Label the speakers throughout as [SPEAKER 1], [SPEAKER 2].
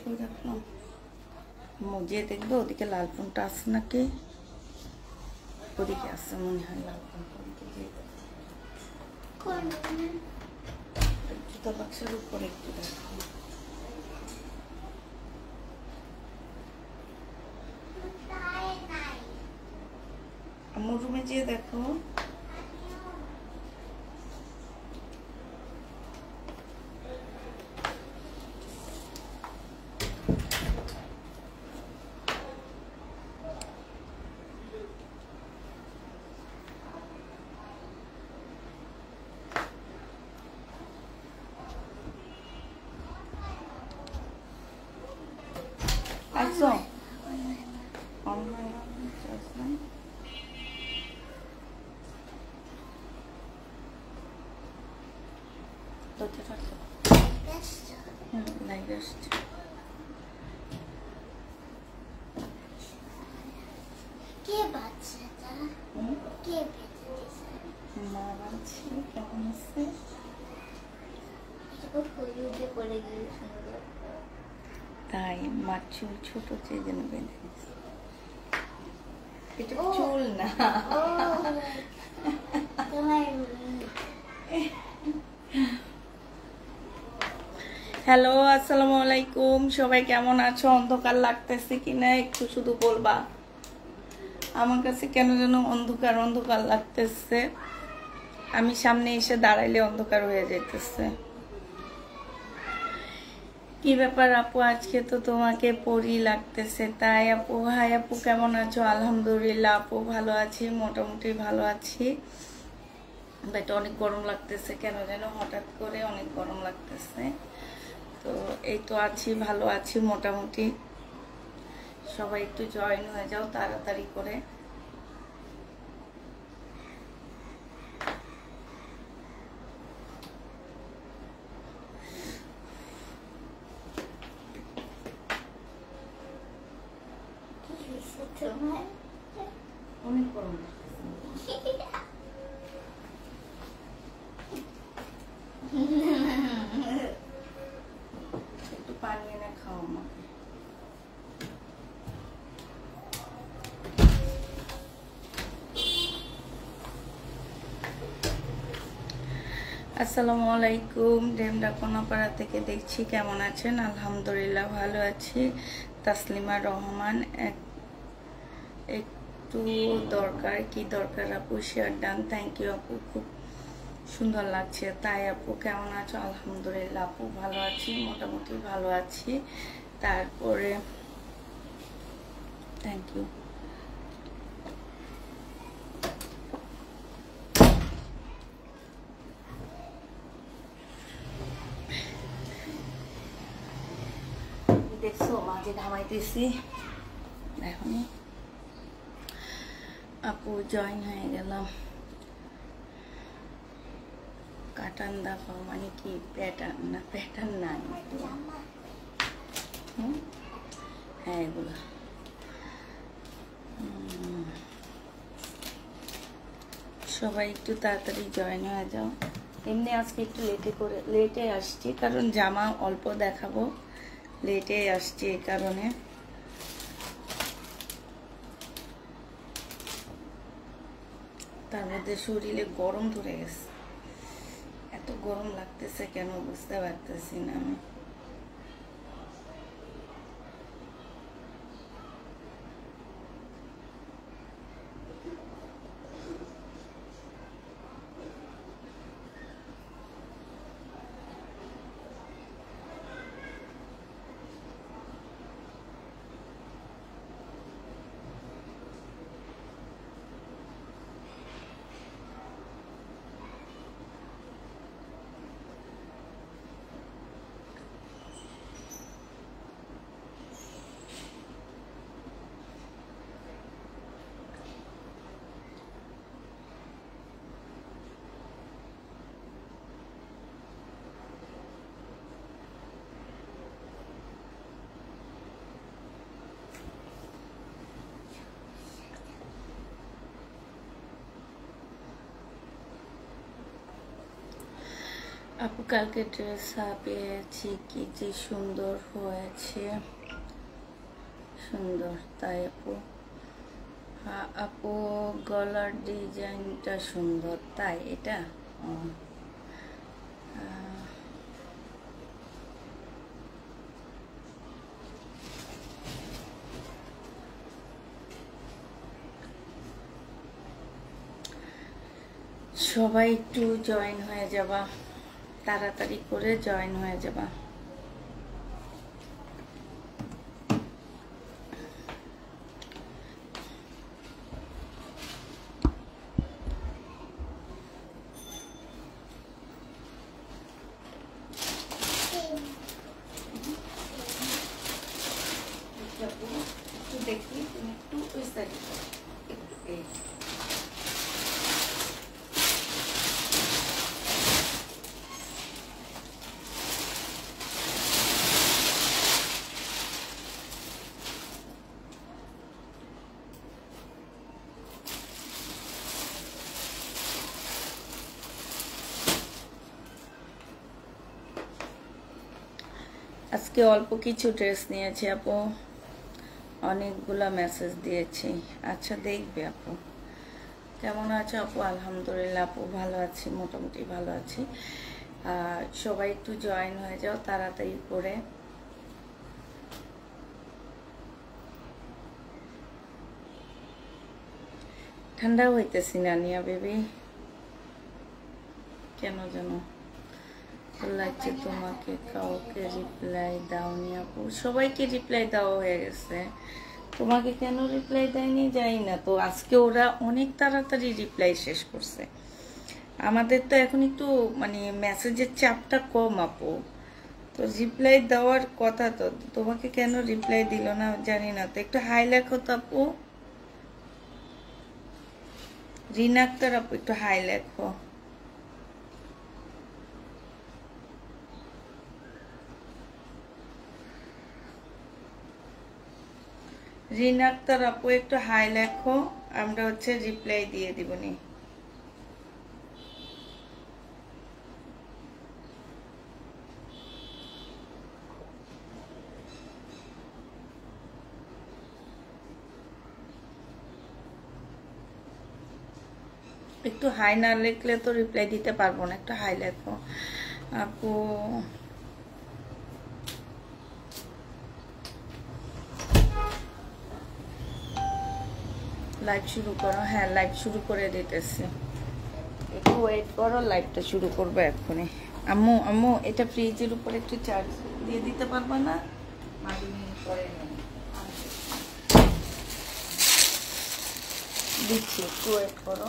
[SPEAKER 1] কই রাখলাম? মজিয়ে দেখবো ওদিকে লাল ফোনটা আছে নাকি। ওদিকে আছে মনে হয় লাল ফোনটা। জুতা বাক্সের উপরে একটু দেখো। আমার রুমে যেয়ে দেখো। একদম লাইভ আসছে।
[SPEAKER 2] কে বাচ্চাটা? কে বেঁচেছে?
[SPEAKER 1] মা বাচ্চা কেমন আছে?
[SPEAKER 2] হলুদে পড়ে গিয়েছিল।
[SPEAKER 1] তাই মার চুল ছোট চেয়ে যেন বেঁধে দিচ্ছে। এটা চুল না। হ্যালো, আসসালামু আলাইকুম। সবাই কেমন আছো? অন্ধকার লাগতেছে কিনা একটু শুধু বলবা। আমার কাছে কেন যেন অন্ধকার অন্ধকার লাগতেছে। আমি সামনে এসে দাঁড়াইলে অন্ধকার হয়ে যাইতেছে। কি ব্যাপার আপু, আজকে তো তোমাকে পরি লাগতেছে। তাই আপু, হাই আপু, কেমন আছো? আলহামদুলিল্লাহ আপু ভালো আছি, মোটামুটি ভালো আছি। বাট অনেক গরম লাগতেছে কেন যেন, হঠাৎ করে অনেক গরম লাগতেছে। তো এই তো আছি, ভালো আছি মোটামুটি। সবাই একটু জয়েন হয়ে যাও তাড়াতাড়ি করে। অনেক গরম একটু পানি এনে খাও আমাকে। আসসালামু আলাইকুম। ডেমরা কোনাপাড়া থেকে দেখছি, কেমন আছেন? আলহামদুলিল্লাহ ভালো আছি। তাসলিমা রহমান, একটু দরকার। কি দরকার আপু? Share done. থ্যাংক ইউ আপু, খুব সুন্দর লাগছে। তাই আপু কেমন আছো? আলহামদুলিল্লাহ আপু ভালো আছি, মোটামুটি ভালো আছি। তারপরে থ্যাংক ইউ। দেখছো মাঝে ঘামাইতেছি এখন। আপু জয়েন হয়ে গেলাম। কাটান দাফা মানে কি? প্যাটার্ন না? প্যাটার্ন নাই। হ্যাঁ এগুলো সবাই একটু তাড়াতাড়ি জয়েন হয়ে যাও। এমনি আজকে একটু লেটে আসছি, কারণ জামা অল্প দেখাবো। লেটে আসছি এই কারণে। তার মধ্যে শরীরে গরম ধরে গেছে। এত গরম লাগতেছে কেন বুঝতে পারতেছি না আমি। আপু কালকে ড্রেস পেয়েছি, কি যে সুন্দর হয়েছে, সুন্দর তাই আপু। হ্যাঁ আপু, গলার ডিজাইনটা সুন্দর তাই, এটা ও, আহ, সবাই একটু জয়েন হয়ে যাবা, তাড়াতাড়ি করে জয়েন হয়ে যাবা। একটু দেখি, তুমি একটু ওই সাইডে একটু এই আজকে অল্প কিছু ড্রেস নিয়েছি আপু, অনেকগুলা মেসেজ দিয়েছি। আচ্ছা দেখবে আপু। কেমন আছো আপু? আলহামদুলিল্লাহ আপু ভালো আছি, মোটামুটি ভালো আছি। সবাই একটু জয়েন হয়ে যাও তাড়াতাড়ি করে। ঠান্ডা হইতেছি না নিয়া বেবি, কেন জানো লাগছে তোমাকে, কাউকে রিপ্লাই দাওনি আপু? সবাইকে রিপ্লাই দেওয়া হয়ে গেছে, তোমাকে কেন রিপ্লাই দেয়নি জানি না। তো আজকে ওরা অনেক তাড়াতাড়ি রিপ্লাই শেষ করছে। আমাদের তো এখন একটু মানে মেসেজের চাপটা কম আপু, তো রিপ্লাই দেওয়ার কথা। তো তোমাকে কেন রিপ্লাই দিল না জানি না। তো একটু হাই লেখো তো আপু। রিনা আক্তার আপু একটু হাই লেখো। রিনা আক্তার আপু একটু হাই লেখো, আমরা হচ্ছে রিপ্লাই দিয়ে দিবনি। একটু হাই না লিখলে তো রিপ্লাই দিতে পারবো না, একটু হাই লেখো আপু। লাইভ শুরু করো। হ্যাঁ লাইভ শুরু করে দিতেছি, একটু ওয়েট করো, লাইভটা শুরু করবো এক্ষুনি। আম্মু আম্মু এটা ফ্রিজের উপর একটু চার্জ দিয়ে দিতে পারবা না? দিচ্ছি, একটু ওয়েট করো।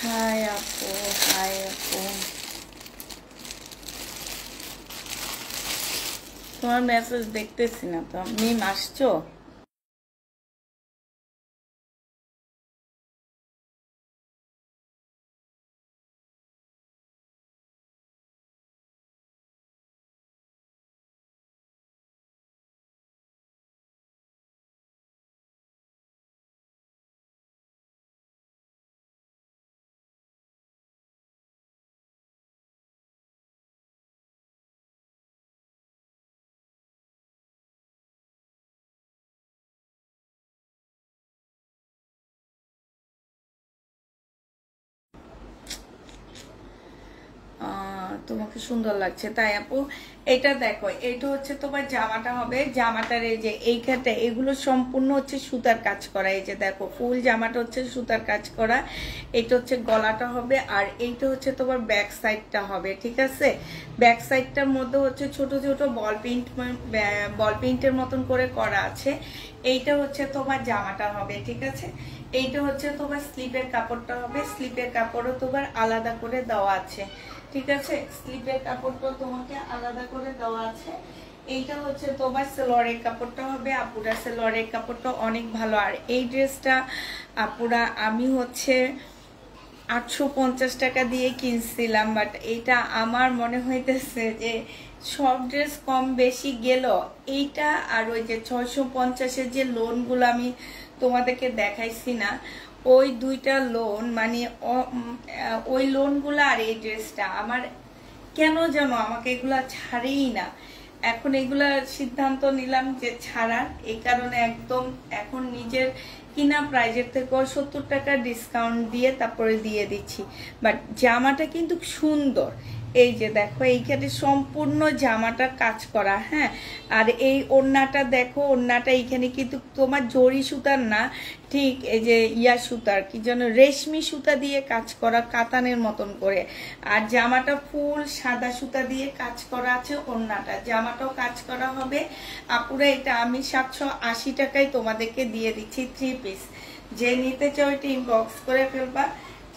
[SPEAKER 1] হাই আপু, হাই আপু। তোমার মেসেজ দেখতেছি না তো। মিম আসছো? তোমাকে সুন্দর লাগছে তাই আপু। এটা দেখো, এটা হচ্ছে তোমার জামাটা হবে, জামাটার এই যে এইখানটা এগুলো সম্পূর্ণ হচ্ছে সুতার কাজ করা। এই যে দেখো ফুল জামাটা হচ্ছে সুতার কাজ করা, এটা হচ্ছে গলাটা হবে, আর এইটা হচ্ছে তোমার ব্যাক সাইডটা হবে। ঠিক আছে, ব্যাক সাইডটার মধ্যে হচ্ছে ছোট ছোট বল প্রিন্টের মতন করে করা আছে। এইটা হচ্ছে তোমার জামাটা হবে। ঠিক আছে, এইটা হচ্ছে তোমার স্লিপের কাপড়টা হবে, স্লিপের কাপড়ও তোমার আলাদা করে দেওয়া আছে। ঠিক আছে, স্লিপের কাপড়টা তোমাকে আলাদা করে দেওয়া আছে। এইটা হচ্ছে তোমার সেলোয়ারের কাপড়টা হবে, আপুরা সেলোয়ারের কাপড়টা অনেক ভালো। আর এই ড্রেসটা আপুরা আমি হচ্ছে 850 টাকা দিয়ে কিনছিলাম, বাট এইটা আমার মনে হইতেছে যে সব ড্রেস কম বেশি গেল, এইটা আর ওই যে 650-এর যে লোনগুলো আমি তোমাদেরকে দেখাইছি না, ওই দুইটা লোন মানে ওই লোনগুলো আর এই ড্রেসটা আমার কেন যেন আমাকে এগুলা ছাড়েই না। এখন এগুলা সিদ্ধান্ত নিলাম যে ছাড়ার, এই কারণে একদম এখন নিজের কিনা প্রাইজের থেকে 70 টাকা ডিসকাউন্ট দিয়ে তারপরে দিয়ে দিচ্ছি। বাট জামাটা কিন্তু সুন্দর, এই যে দেখো এইখানে সম্পূর্ণ জামাটা কাজ করা, হ্যাঁ। আর এই ওড়নাটা দেখো, ওড়নাটা এইখানে কিন্তু তোমার জরি সুতার না, ঠিক এই যে ইয়া সুতার কি যেন রেশমি সুতা দিয়ে কাজ করা, কাতানের মতন করে। আর জামাটা ফুল সাদা সুতা দিয়ে কাজ করা আছে, ওড়নাটা জামাটাও কাজ করা হবে। আপুরা এটা আমি 780 টাকায় তোমাদেরকে দিয়ে দিচ্ছি 3 পিস। যে নিতে চাও এটা ইনবক্স করে ফেলবা।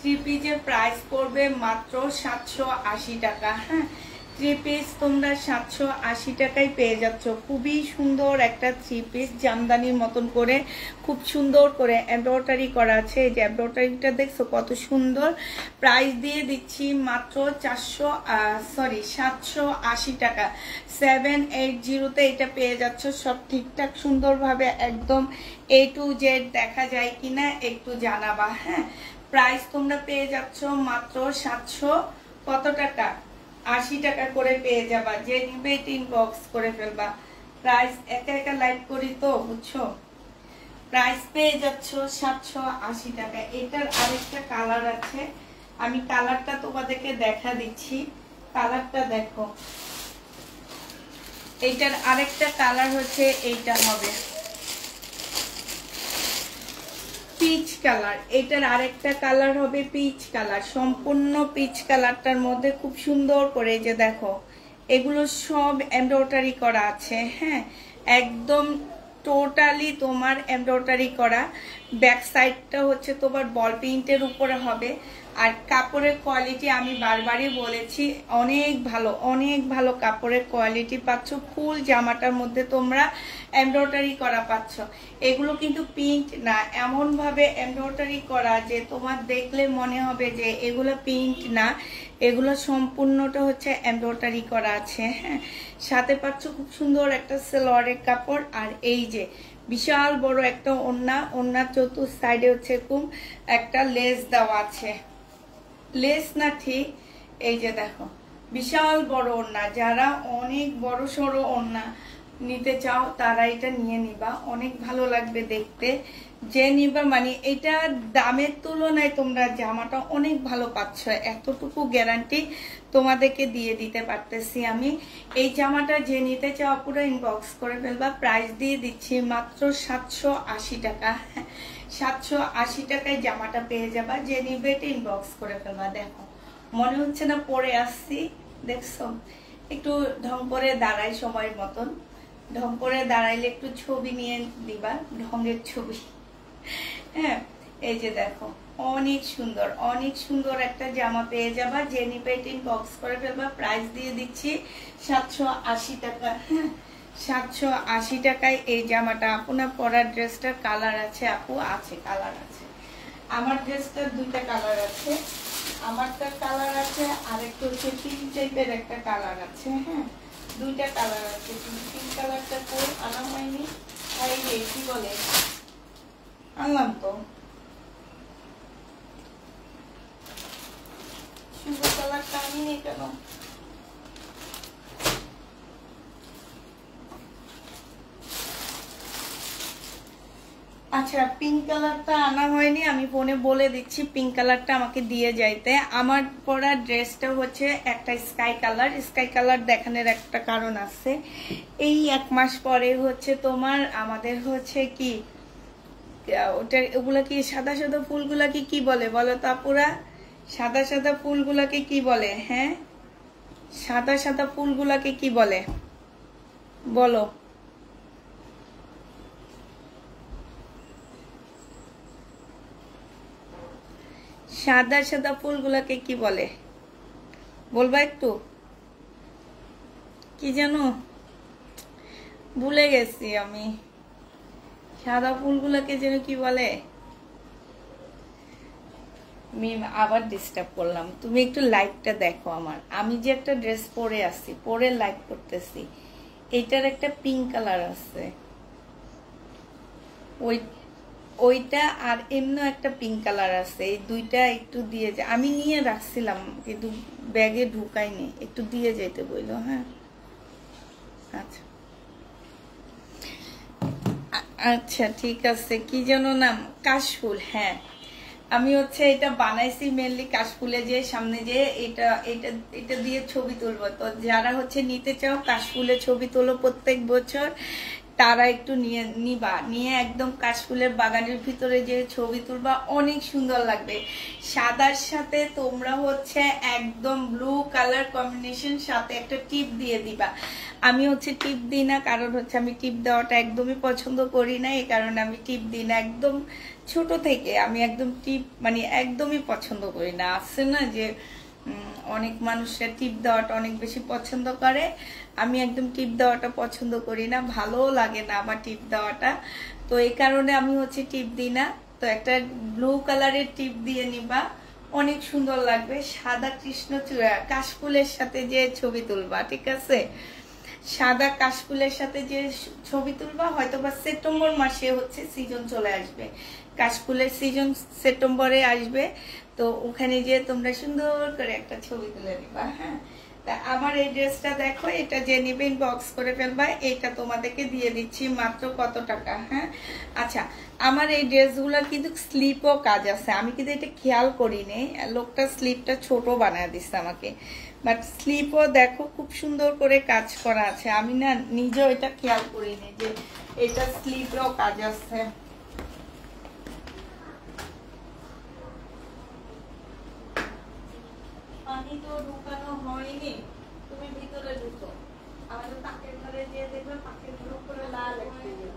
[SPEAKER 1] 3 পিসের প্রাইস পড়বে মাত্র 780 টাকা, হ্যাঁ। 3 পিস তোমরা 780 টাকায় পেয়ে যাচ্ছ। খুবই সুন্দর একটা 3 পিস, জামদানির মতন করে খুব সুন্দর করে এমব্রয়ডারি করা আছে। এই যে এমব্রয়ডারিটা দেখছো কত সুন্দর। প্রাইস দিয়ে দিচ্ছি মাত্র 780 টাকা। 780-তে এটা পেয়ে যাচ্ছ। সব ঠিকঠাক সুন্দরভাবে একদম A to Z দেখা যায় কিনা একটু জানাবা, হ্যাঁ। প্রাইস তোমরা পেয়ে যাচ্ছ মাত্র 700 কত টাকা 80 টাকা করে পেয়ে যাবা। যে নিবে ইনবক্স করে ফেলবা। প্রাইস একা একা লাইক করি তো, বুঝছো। প্রাইস পেয়ে যাচ্ছ 780 টাকা। এটার আরেকটা কালার আছে, আমি কালারটা তোমাদেরকে দেখা দিচ্ছি। কালারটা দেখো, এইটার আরেকটা কালার হচ্ছে এইটা হবে পিচ কালার। এটার আরেকটা কালার হবে পিচ কালার, সম্পূর্ণ পিচ কালারটার মধ্যে খুব সুন্দর করে যে দেখো এগুলো সব এমব্রয়ডারি করা আছে, হ্যাঁ। একদম টোটালি তোমার এমব্রয়ডারি করা। ব্যাক সাইডটা হচ্ছে তোমার বল প্রিন্টের উপরে হবে। আর কাপড়ের কোয়ালিটি আমি বারবারই বলেছি অনেক ভালো, অনেক ভালো কাপড়ের কোয়ালিটি পাচ্ছ। ফুল জামাটার মধ্যে তোমরা এমব্রয়ডারি করা পাচ্ছ। এগুলো কিন্তু প্রিন্ট না, এমন ভাবে এমব্রয়ডারি করা যে তোমার দেখলে মনে হবে যে এগুলো প্রিন্ট না, এগুলো সম্পূর্ণটা হচ্ছে এমব্রয়ডারি করা আছে, হ্যাঁ। সাথে পাচ্ছ খুব সুন্দর একটা সালোয়ারের কাপড়। আর এই যে বিশাল বড় একটা ওড়না, ওড়নার চতুর্থ সাইডে হচ্ছে এরকম একটা লেস দেওয়া আছে, লেস না ঠিক, এই যে দেখো বিশাল বড় ওড়না। যারা অনেক বড় সড়ো ওড়না নিতে চাও তারা এটা নিয়ে নিবা, অনেক ভালো লাগবে দেখতে। যে নিবা মানে এটা দামের তুলনায় তোমরা জামাটা অনেক ভালো পাচ্ছ, এতটুকু গ্যারান্টি তোমাদেরকে দিয়ে দিতে পারতেছি আমি। এই জামাটা যে নিতে চাও পুরো ইনবক্স করে ফেলবা। প্রাইস দিয়ে দিচ্ছি মাত্র 780 টাকা। 780 টাকায় জামাটা পেয়ে যাবা। যে নিবে এটা ইনবক্স করে ফেলবা। দেখো মনে হচ্ছে না পরে আসছি, দেখছো একটু ঢং করে দাঁড়াই সময় মতন। ঢং করে দাঁড়াইলে একটু ছবি নিয়ে দিবা, ঢঙ্গের ছবি, হ্যাঁ। এই যে দেখো অনেক সুন্দর, অনেক সুন্দর একটা জামা পেয়ে যাবা। যে নিবে এটা ইনবক্স করে ফেলবা। প্রাইস দিয়ে দিচ্ছি 780 টাকা, হ্যাঁ। 780 টাকায় এই জামাটা। আপনার পরার ড্রেসটার কালার আছে আপু? আছে, কালার আছে। আমার ড্রেসটার দুইটা কালার আছে, আমারটার কালার আছে আর একটা হচ্ছে পিঙ্ক টাইপের একটা কালার আছে, হ্যাঁ। দুইটা কালার আছে। পিঙ্ক কালারটা কই আনা হয়নি, আর এই কি বলে আনলাম তো, সুন্দর কালারটা আনিনি কেন? আচ্ছা পিঙ্ক কালারটা আনা হয়নি, আমি ফোনে বলে দিচ্ছি পিঙ্ক কালারটা আমাকে দিয়ে যাইতে। আমার পরা ড্রেসটা হচ্ছে একটা স্কাই কালার। স্কাই কালার দেখানোর একটা কারণ আছে, এই 1 মাস পরে হচ্ছে তোমার আমাদের হচ্ছে কি ওটা, ওগুলা কি সাদা সাদা ফুলগুলাকে কি বলে বলো তো আপুরা? সাদা সাদা ফুলগুলাকে কি বলে? হ্যাঁ, সাদা সাদা ফুলগুলাকে কি বলে বলো? সাদা সাদা ফুলগুলাকে কি বলে বলবা একটু? কি জানো ভুলে গেছি আমি সাদা ফুলগুলোকে যেন কি বলে। মিম আবার ডিস্টার্ব করলাম, তুমি একটু লাইটটা দেখো আমার, আমি যে একটা ড্রেস পরে আছি, পরে লাইট করতেছি, এটার একটা পিঙ্ক কালার আছে, ওইটা আর এমনি একটা পিঙ্ক কালার আছে, এই দুইটা একটু দিয়ে যায়, আমি নিয়ে রাখছিলাম কিন্তু ব্যাগে ঢুকাইনি, একটু দিয়ে যেতে বললো। হ্যাঁ আচ্ছা আচ্ছা ঠিক আছে। কি যেন নাম, কাশফুল। হ্যাঁ আমি হচ্ছে এটা বানাইছি মেনলি কাশফুলে, যে সামনে যে এটা এটা এটা দিয়ে ছবি তুলবো, তো যারা হচ্ছে নিতে চাও কাশফুলে ছবি তোলো প্রত্যেক বছর, তারা একটু নিয়ে একদম কাশফুলের বাগানের ভিতরে যে ছবি তুলবা, অনেক সুন্দর লাগবে। সাদার সাথে তোমরা হচ্ছে একদম ব্লু কালার কম্বিনেশন সাথে একটা টিপ দিয়ে দিবা। আমি হচ্ছে টিপ দিই না, কারণ হচ্ছে আমি টিপ দেওয়াটা একদমই পছন্দ করি না, এই কারণে আমি টিপ দিই না। একদম ছোট থেকে আমি একদম টিপ মানে একদমই পছন্দ করি না। আছে না যে অনেক মানুষরা টিপ দেওয়াটা অনেক বেশি পছন্দ করে, আমি একদম টিপ দেওয়াটা পছন্দ করি না, ভালোও লাগে না আমার টিপ দেওয়াটা, তো এই কারণে আমি হচ্ছে টিপ দিই না। তো একটা ব্লু কালারের টিপ দিয়ে নিবা, অনেক সুন্দর লাগবে। সাদা কৃষ্ণচূড়া কাশফুলের সাথে যে ছবি তুলবা, ঠিক আছে, সাদা কাশফুলের সাথে যে ছবি তুলবা, হয়তো বা সেপ্টেম্বর মাসে হচ্ছে সিজন চলে আসবে, কাশফুলের সিজন সেপ্টেম্বরে আসবে, তো ওখানে যে তোমরা সুন্দর করে একটা ছবি তুলে নিবা। হ্যাঁ তা আমার এই ড্রেসটা দেখো, এটা যে নিবে ইনবক্স করে ফেলবা, এটা তোমাদেরকে দিয়ে দিচ্ছি মাত্র কত টাকা। হ্যাঁ আচ্ছা, আমার এই ড্রেসগুলোর কিন্তু স্লিপও কাজ আছে, আমি কিন্তু এটা খেয়াল করিনি, লোকটা স্লিপটা ছোট বানায় দিচ্ছে আমাকে, বাট স্লিপও দেখো খুব সুন্দর করে কাজ করা আছে, আমি না নিজেও এটা খেয়াল করিনি যে এটা স্লিপেও কাজ আছে। পানি তো ঢুকানো হয়নি, তুমি ভিতরে ঢুকো, আমাদের পাখির ঘরে গিয়ে দেখবে পাখির ঘর উপরে লাল একটা ইয়ে।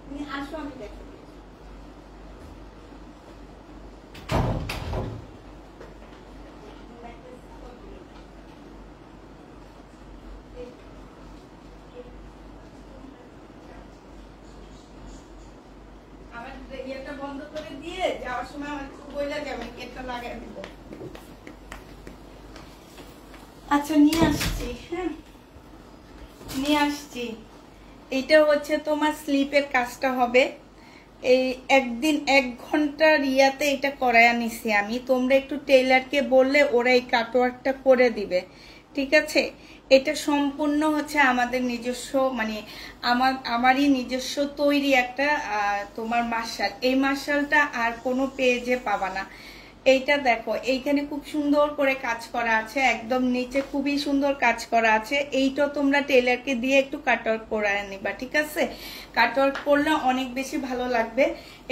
[SPEAKER 1] তুমি আসো আমি দেখো। আমার ইয়েটা বন্ধ করে দিয়ে যাওয়ার সময় আমার একটু বইলা যাবে, গেটটা লাগাই দিব। আচ্ছা নিয়ে আসছি, হ্যাঁ নিয়ে আসছি। এইটা হচ্ছে তোমার স্লিপের কাজটা হবে, এই একদিন 1 ঘন্টার ইয়াতে এটা করায় নিছি আমি, তোমরা একটু টেইলারকে বললে ওরা এই কাটওয়ার্কটা করে দিবে, ঠিক আছে। এটা সম্পূর্ণ হচ্ছে আমাদের নিজস্ব মানে আমারই নিজস্ব তৈরি একটা তোমার মার্শাল, এই মার্শালটা আর কোনো পেজে পাবা না। এইটা দেখো এইখানে খুব সুন্দর করে কাজ করা আছে, একদম নিচে খুবই সুন্দর কাজ করা আছে, এইটা তোমরা টেইলারকে দিয়ে একটু কাটওয়ার্ক করে নিবা, ঠিক আছে। কাটওয়ার্ক করলে অনেক বেশি ভালো লাগবে।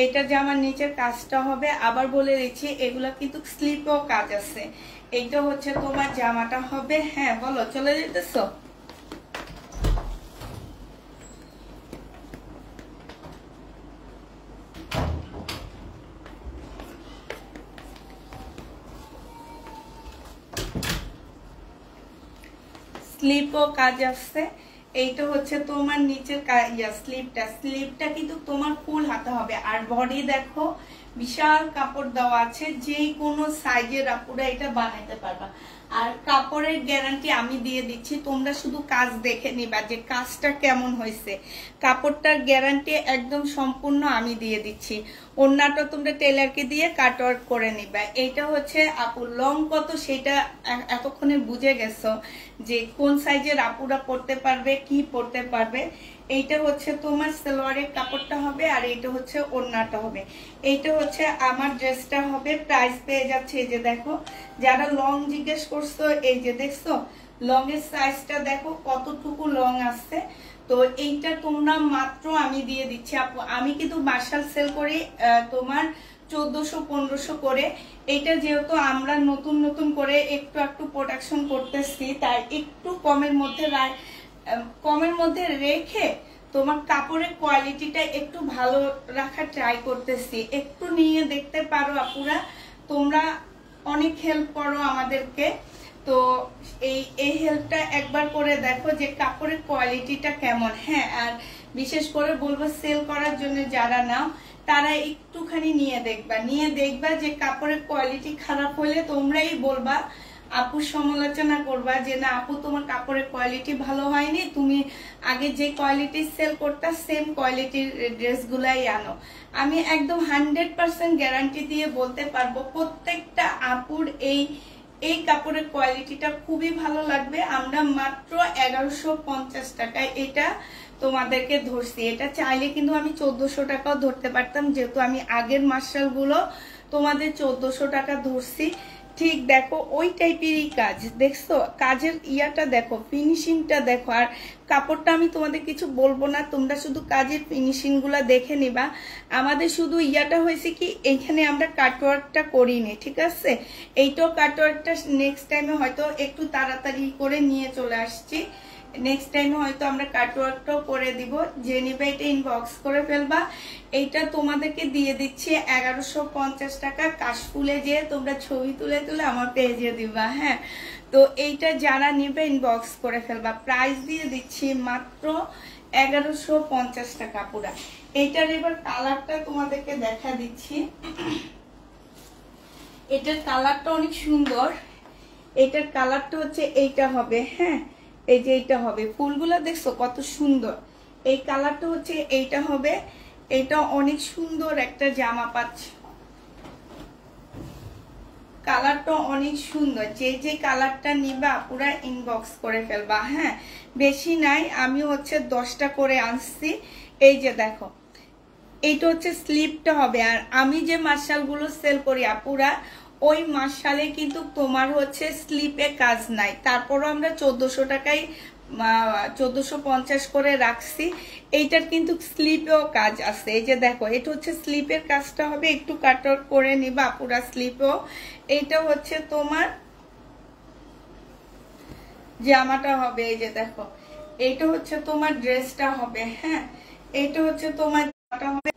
[SPEAKER 1] এটা যে আমার নিচের কাজটা হবে, আবার বলে দিচ্ছি এগুলা কিন্তু স্লিপেও কাজ আছে। এইটা হচ্ছে তোমার জামাটা হবে। হ্যাঁ বলো, চলে যেতেছো? স্লিপও কাজ আছে। এইটা হচ্ছে তোমার নিচের স্লিপটা কিন্তু তোমার ফুল হাতে হবে, আর বডি দেখো বিশাল কাপড় দেওয়া আছে, যে কোনো সাইজের আপুরা এটা বানাইতে পারবা। আর কাপড়ের গ্যারান্টি আমি দিয়ে দিচ্ছি, তোমরা শুধু কাজ দেখে নিবা যে কাজটা কেমন হয়েছে, কাপড়টার গ্যারান্টি একদম সম্পূর্ণ আমি দিয়ে দিচ্ছি। ওড়নাটা তোমরা টেলারকে দিয়ে কাটওয়ার্ক করে নিবা। এইটা হচ্ছে আপু লং কত সেটা এতক্ষণে বুঝে গেছো যে কোন সাইজের আপুরা পরতে পারবে, কি পরতে পারবে। এইটা হচ্ছে তোমার সালোয়ারের কাপড়টা হবে, আর এইটা হচ্ছে ওড়নাটা হবে। এইটা হচ্ছে আমার ড্রেসটা হবে। প্রাইস পেয়ে যাচ্ছে এই যে দেখো, যারা লং জিজ্ঞেস করছো এই যে দেখছো লং এর সাইজটা দেখো কতটুকু লং আছে। তো এইটা তোমরা মাত্র আমি দিয়ে দিচ্ছি আপু, আমি কিন্তু মার্শাল সেল করি তোমার 1400-1500 করে। এইটা যেহেতু আমরা নতুন নতুন করে একটু একটু প্রোডাকশন করতেছি, তাই একটু কমের মধ্যে রেখে তোমার কাপড়ের কোয়ালিটিটা একটু ভালো রাখার ট্রাই করতেছি। একটু নিয়ে দেখতে পারো আপুরা, তোমরা অনেক হেল্প করো আমাদেরকে। তো তো এই হেল্পটা একবার করে দেখো যে কাপড়ের কোয়ালিটিটা কেমন। হ্যাঁ, আর বিশেষ করে বলবো সেল করার জন্য যারা নাও তারা একটুখানি নিয়ে দেখবা যে কাপড়ের কোয়ালিটি খারাপ হলে তোমরাই বলবা, আপুর সমালোচনা করবা যে না আপু তোমার কাপড়ের কোয়ালিটি ভালো হয়নি, তুমি আগে যে কোয়ালিটি সেল করতা সেম কোয়ালিটির ড্রেসগুলাই আনো। আমি একদম 100% গ্যারান্টি দিয়ে বলতে পারবো প্রত্যেকটা আপুর এই কাপড়ের কোয়ালিটিটা খুবই ভালো লাগবে। আমরা মাত্র 1150 টাকায় এটা তোমাদেরকে ধরছি। এটা চাইলে কিন্তু আমি 1400 টাকাও ধরতে পারতাম, যেহেতু আমি আগের মার্শালগুলো তোমাদের 1400 টাকা ধরছি। ঠিক দেখো ওই টাইপেরই কাজ, দেখছো কাজের ইয়াটা দেখো, ফিনিশিংটা দেখো। আর কাপড়টা আমি তোমাদের কিছু বলবো না, তোমরা শুধু কাজের ফিনিশিং গুলা দেখে নিবা। আমাদের শুধু ইয়াটা হয়েছে কি এইখানে আমরা কাটওয়ার্কটা করিনি, ঠিক আছে। এইটাও কাটওয়ার্কটা নেক্সট টাইমে হয়তো একটু তাড়াতাড়ি করে নিয়ে চলে আসছি, নেক্সট টাইমে হয়তো আমরা কাটওয়ার্কটাও করে দিব। যে নিবে এটা ইনবক্স করে ফেলবা। এইটা তোমাদেরকে দিয়ে দিচ্ছি 1150 টাকা। কাশফুলে যে তোমরা ছবি তুলে আমার পেজে দিবা। হ্যাঁ, তো এইটা যারা নিবে ইনবক্স করে ফেলবা। প্রাইস দিয়ে দিচ্ছি মাত্র 1150 টাকা পুরা। এইটার এবার কালারটা তোমাদেরকে দেখা দিচ্ছি। এটার কালারটা অনেক সুন্দর। এটার কালারটা হচ্ছে এইটা হবে। হ্যাঁ, এই যে এইটা হবে, ফুলগুলো দেখছো কত সুন্দর। এই কালারটা হচ্ছে এইটা হবে। এটা অনেক সুন্দর একটা জামা পাচ্ছ, কালারটা অনেক সুন্দর। যে কালারটা নিবা পুরা ইনবক্স করে ফেলবা। হ্যাঁ, বেশি নাই, আমি হচ্ছে 10টা করে আনছি। এই যে দেখো এইটা হচ্ছে স্লিপটা হবে। আর আমি যে মার্শালগুলো সেল করি আপুরা, ওই মার্শালে কিন্তু তোমার হচ্ছে স্লিপে কাজ নাই, তারপরও আমরা 1400 টাকায় 1450 করে রাখছি। এইটার কিন্তু স্লিপেও কাজ আছে। এই যে দেখো এটা হচ্ছে স্লিপের কাজটা হবে, একটু কাট আউট করে নিবা পুরা স্লিপেও। এইটা হচ্ছে তোমার জামাটা হবে। এই যে দেখো এইটা হচ্ছে তোমার ড্রেসটা হবে। হ্যাঁ, এইটা হচ্ছে তোমার জামাটা হবে।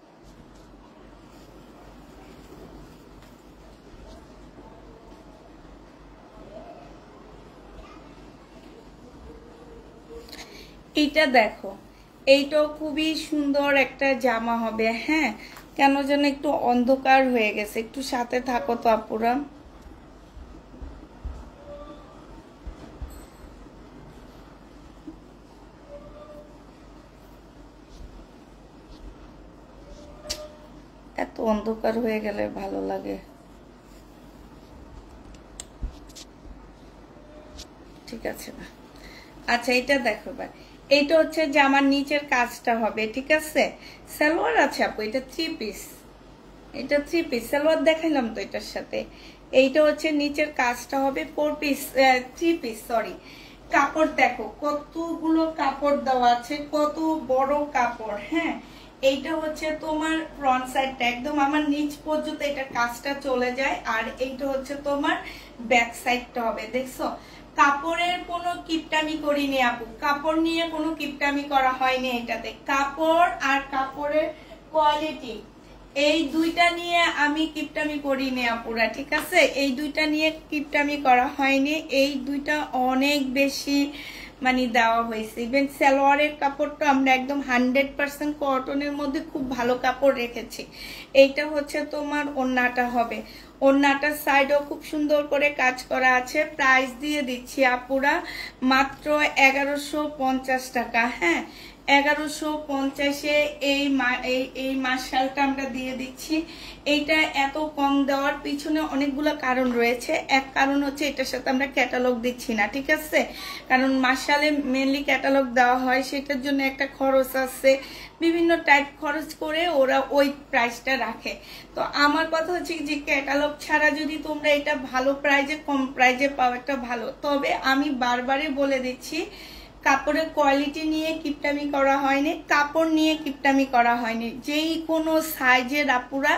[SPEAKER 1] এইটা দেখো, এইটাও খুবই সুন্দর একটা জামা হবে। হ্যাঁ, কেন যেন একটু অন্ধকার হয়ে গেছে, একটু সাথে থাকো তো আপুরা। এত অন্ধকার হয়ে গেলে ভালো লাগে। ঠিক আছে না, আচ্ছা এটা দেখো ভাই, এইটা হচ্ছে জামার নিচের কাজটা হবে। ঠিক আছে, সালোয়ার আছে আপু, এটা 3 পিস, এটা 3 পিস সালোয়ার দেখাইলাম তো এটার সাথে। এইটা হচ্ছে নিচের কাজটা হবে 4 পিস 3 পিস সরি। কাপড় দেখো কতগুলো কাপড় দেওয়া আছে, কত বড় কাপড়। হ্যাঁ, এইটা হচ্ছে তোমার ফ্রন্ট সাইডটা একদম আমার নিচ পর্যন্ত এটা কাজটা চলে যায়। আর এইটা হচ্ছে তোমার ব্যাক সাইডটা হবে। দেখছো কাপড়ের কোনো কিপটামি করিনি আপু, কাপড় নিয়ে কোনো কিপটামি করা হয়নি এটাতে। কাপড় আর কাপড়ের কোয়ালিটি এই দুইটা নিয়ে আমি কিপটামি করিনি আপুরা। ঠিক আছে, এই দুইটা নিয়ে কিপটামি করা হয়নি। এই দুইটা অনেক বেশি মানে দেওয়া হয়েছে। ইভেন সালোয়ারের কাপড়টা আমরা একদম 100% কটনের মধ্যে খুব ভালো কাপড় রেখেছি। এইটা হচ্ছে তোমার ওড়নাটা হবে, ওড়নাটার সাইডও খুব সুন্দর করে কাজ করা আছে। প্রাইস দিয়ে দিচ্ছি আপুরা মাত্র 1150 টাকা। হ্যাঁ, 1150-এ এই মার্শালটা আমরা দিয়ে দিচ্ছি। এইটা এত কম দেওয়ার পিছনে অনেকগুলো কারণ রয়েছে। এক কারণ হচ্ছে এটার সাথে আমরা ক্যাটালগ দিচ্ছি না। ঠিক আছে, কারণ মার্শালে মেনলি ক্যাটালগ দেওয়া হয়, সেটার জন্য একটা খরচ আছে, বিভিন্ন টাইপ খরচ করে ওরা ওই প্রাইসটা রাখে। তো আমার কথা হচ্ছে যে ক্যাটালগ ছাড়া যদি তোমরা এটা ভালো প্রাইজে কম প্রাইজে পাও একটা ভালো। তবে আমি বারবারই বলে দিচ্ছি কাপড়ের কোয়ালিটি নিয়ে কিপটামি করা হয়নি, কাপড় নিয়ে কিপটামি করা হয়নি। যেই কোনো সাইজের আপুরা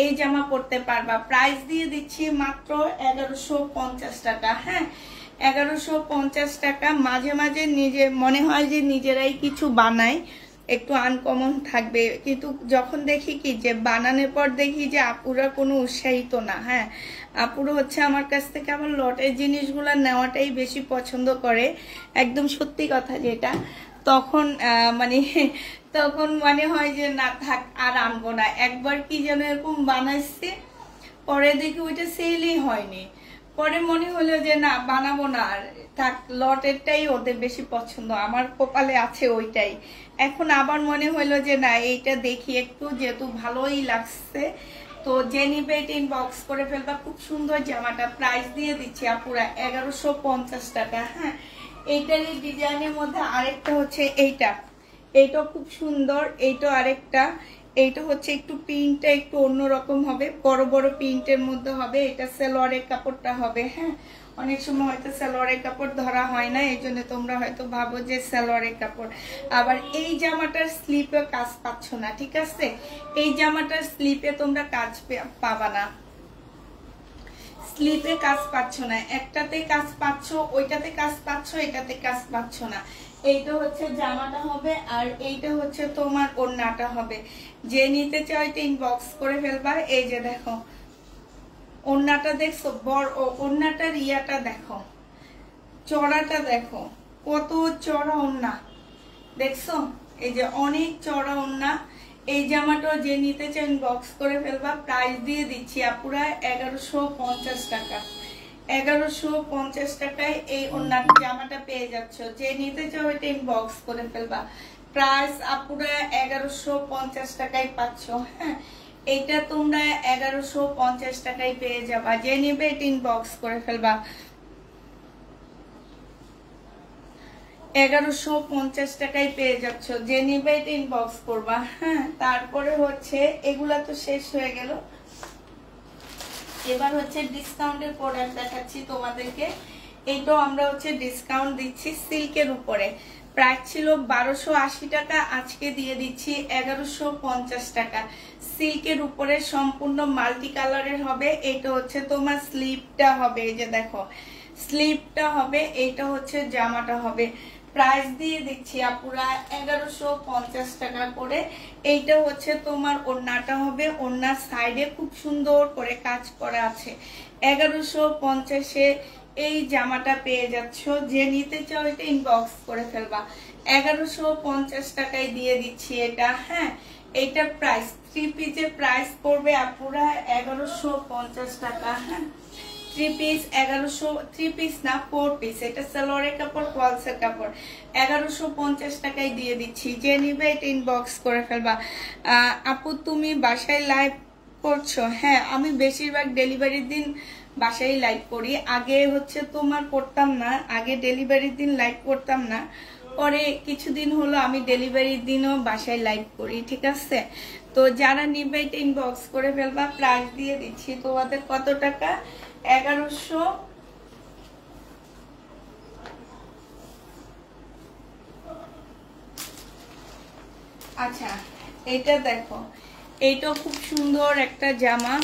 [SPEAKER 1] এই জামা পরতে পারবা। প্রাইস দিয়ে দিচ্ছি মাত্র 1150 টাকা। হ্যাঁ, 1150 টাকা। মাঝে মাঝে নিজে মনে হয় যে নিজেরাই কিছু বানাই, একটু আনকমন থাকবে, কিন্তু যখন দেখি কি যে বানানোর পর দেখি যে আপুরা কোনো উৎসাহিত না। হ্যাঁ, আপুরা হচ্ছে আমার কাছ থেকে আমার লটের জিনিসগুলো নেওয়াটাই বেশি পছন্দ করে, একদম সত্যি কথা যেটা। তখন তখন মনে হয় যে না থাক আর আনবো না। একবার কি যেন এরকম বানাইছে, পরে দেখি ওইটা সেলই হয়নি, পরে মনে হলো যে না বানাবো না আর থাক, লটেরটাই ওদের বেশি পছন্দ, আমার কপালে আছে ওইটাই। এখন আবার মনে হলো যে না এইটা দেখি একটু, যেহেতু ভালোই লাগছে তো যে নিবে এটা ইনবক্স করে ফেলবা। খুব সুন্দর জামাটা, প্রাইস দিয়ে দিচ্ছি আপুরা 1150 টাকা। হ্যাঁ, এইটারই ডিজাইনের মধ্যে আরেকটা হচ্ছে এইটা খুব সুন্দর, এইটা আরেকটা। এইটা হচ্ছে একটু প্রিন্টটা একটু অন্যরকম হবে, বড় বড় প্রিন্টের মধ্যে হবে। এটা সালোয়ারের কাপড়টা হবে। হ্যাঁ, অনেক সময় হয়তো সালোয়ারের কাপড় ধরা হয় না, এই জন্য তোমরা হয়তো ভাবো যে সালোয়ারের কাপড়। আবার এই জামাটার স্লিপে কাজ পাচ্ছ না, ঠিক আছে? এই জামাটার স্লিপে তোমরা কাজ পাবা না, স্লিপে কাজ পাচ্ছ না, একটাতে কাজ পাচ্ছ, ওইটাতে কাজ পাচ্ছ, এটাতে কাজ পাচ্ছ না। এইটা হচ্ছে জামাটা হবে, আর এইটা হচ্ছে তোমার ওড়নাটা হবে। যে নিতে চাও এটা ইনবক্স করে ফেলবা। এই যে দেখো ওড়নাটা দেখছো, বড় ওড়নাটার ইয়াটা দেখো, চড়াটা দেখো, কত চড়া ওড়না দেখছো, এই যে অনেক চড়া ওড়না। এই জামাটাও যে নিতে চান বক্স করে ফেলবা। প্রাইস দিয়ে দিচ্ছি আপুরা 1150 টাকা। 1150 টাকায় এই ওড়নার জামাটা পেয়ে যাচ্ছ। যে নিতে চাও এটা ইনবক্স করে ফেলবা। প্রাইস আপুরা 1150 টাকায় পাচ্ছ। হ্যাঁ, এটা তোমরা 1150 টাকায় পেয়ে যাবা। যে নিবে এটা ইনবক্স করে ফেলবা। 1150 টাকায় পেয়ে যাচ্ছ। যে নিবে এটা ইনবক্স করবা। হ্যাঁ, তারপরে হচ্ছে এগুলা তো শেষ হয়ে গেল, এবার হচ্ছে ডিসকাউন্টের প্রোডাক্ট দেখাচ্ছি তোমাদেরকে। এইটাও আমরা হচ্ছে ডিসকাউন্ট দিচ্ছি সিল্কের উপরে। প্রাইস ছিল 1280 টাকা, আজকে দিয়ে দিচ্ছি 1150 টাকা। সিল্কের উপরে সম্পূর্ণ মাল্টি কালারের হবে। এটা হচ্ছে তোমার স্লিপটা হবে, এই যে দেখো স্লিপটা হবে। এইটা হচ্ছে জামাটা হবে। প্রাইস দিয়ে দিচ্ছি আপুরা 1150 টাকা করে। এইটা হচ্ছে তোমার ওড়নাটা হবে, ওড়নার সাইডে খুব সুন্দর করে কাজ করা আছে। 1150-এ এই জামাটা পেয়ে যাচ্ছ। যে নিতে চাও এটা ইনবক্স করে ফেলবা। 1150 টাকায় দিয়ে দিচ্ছি এটা। হ্যাঁ, এইটার প্রাইস 3 পিসের প্রাইস পড়বে আপুরা 1150 টাকা। হ্যাঁ, 3 পিস 1100, 3 পিস না 4 পিস। এটা সালোয়ারের কাপড়, ফলসের কাপড়। 1150 টাকায় দিয়ে দিচ্ছি। যে নিবে এটা ইনবক্স করে ফেলবা। আপু তুমি বাসায় লাইভ করছো? হ্যাঁ, আমি বেশিরভাগ ডেলিভারির দিন বাসায় লাইভ করি। আগে হচ্ছে তোমার করতাম না, আগে ডেলিভারির দিন লাইভ করতাম না, পরে কিছুদিন হলো আমি ডেলিভারির দিনও বাসায় লাইভ করি, ঠিক আছে? তো যারা নিবে এটা ইনবক্স করে ফেলবা। প্রাইস দিয়ে দিচ্ছি তোমাদের কত টাকা? 1100। আচ্ছা, এটা দেখো, এইটাও খুব সুন্দর একটা জামা।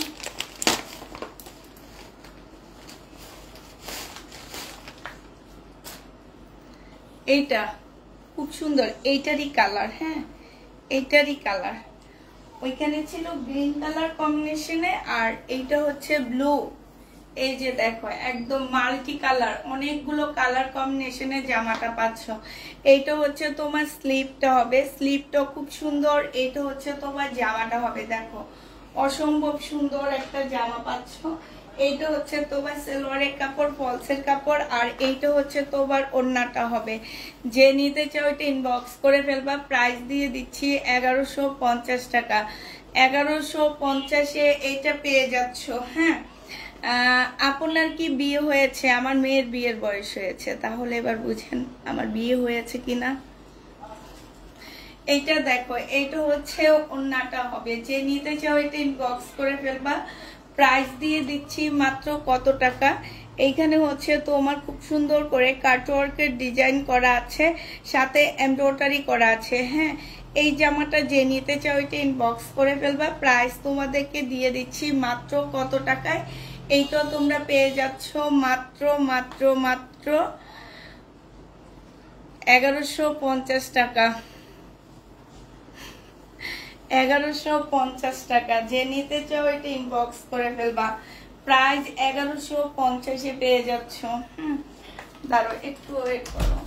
[SPEAKER 1] এইটা খুব সুন্দর, এইটারই কালার। হ্যাঁ, এইটারই কালার। ওইখানে ছিল গ্রিন কালার কম্বিনেশনে, আর এইটা হচ্ছে ব্লু। এই যে দেখো একদম মাল্টি কালার, অনেকগুলো কালার কম্বিনেশনে জামাটা পাচ্ছ। এইটা হচ্ছে তোমার স্লিপটা হবে, স্লিপটা খুব সুন্দর। এইটা হচ্ছে তোমার জামাটা হবে, দেখো অসম্ভব সুন্দর একটা জামা পাচ্ছ। এইটা হচ্ছে তোমার সালোয়ারের কাপড়, ফলসের কাপড়, আর এইটা হচ্ছে তোমার ওড়নাটা হবে। যে নিতে চাও এটা ইনবক্স করে ফেলবা। প্রাইস দিয়ে দিচ্ছি 1150 টাকা। 1150-এ এইটা পেয়ে যাচ্ছ। হ্যাঁ, আপনার কি বিয়ে হয়েছে? আমার মেয়ের বিয়ের বয়স হয়েছে, তাহলে এবার বুঝেন আমার বিয়ে হয়েছে কিনা। এইটা দেখো, এইটা হচ্ছে ওড়নাটা হবে। যে নিতে চাও এটা ইনবক্স করে ফেলবা। প্রাইস দিয়ে দিচ্ছি মাত্র কত টাকা? এইখানে হচ্ছে তোমার খুব সুন্দর করে কাটওয়ার্কের ডিজাইন করা আছে, সাথে এমব্রয়ডারি করা আছে। হ্যাঁ, এই জামাটা যে নিতে চাও এটা ইনবক্স করে ফেলবা। প্রাইস তোমাদেরকে দিয়ে দিচ্ছি মাত্র কত টাকায়? এইটা তোমরা পেয়ে যাচ্ছ মাত্র মাত্র মাত্র 1150 টাকা। 1150 টাকা। যে নিতে চাও এটা ইনবক্স করে ফেলবা। প্রাইস 1150-এ পেয়ে যাচ্ছ। দাঁড়াও একটু ওয়েট করো।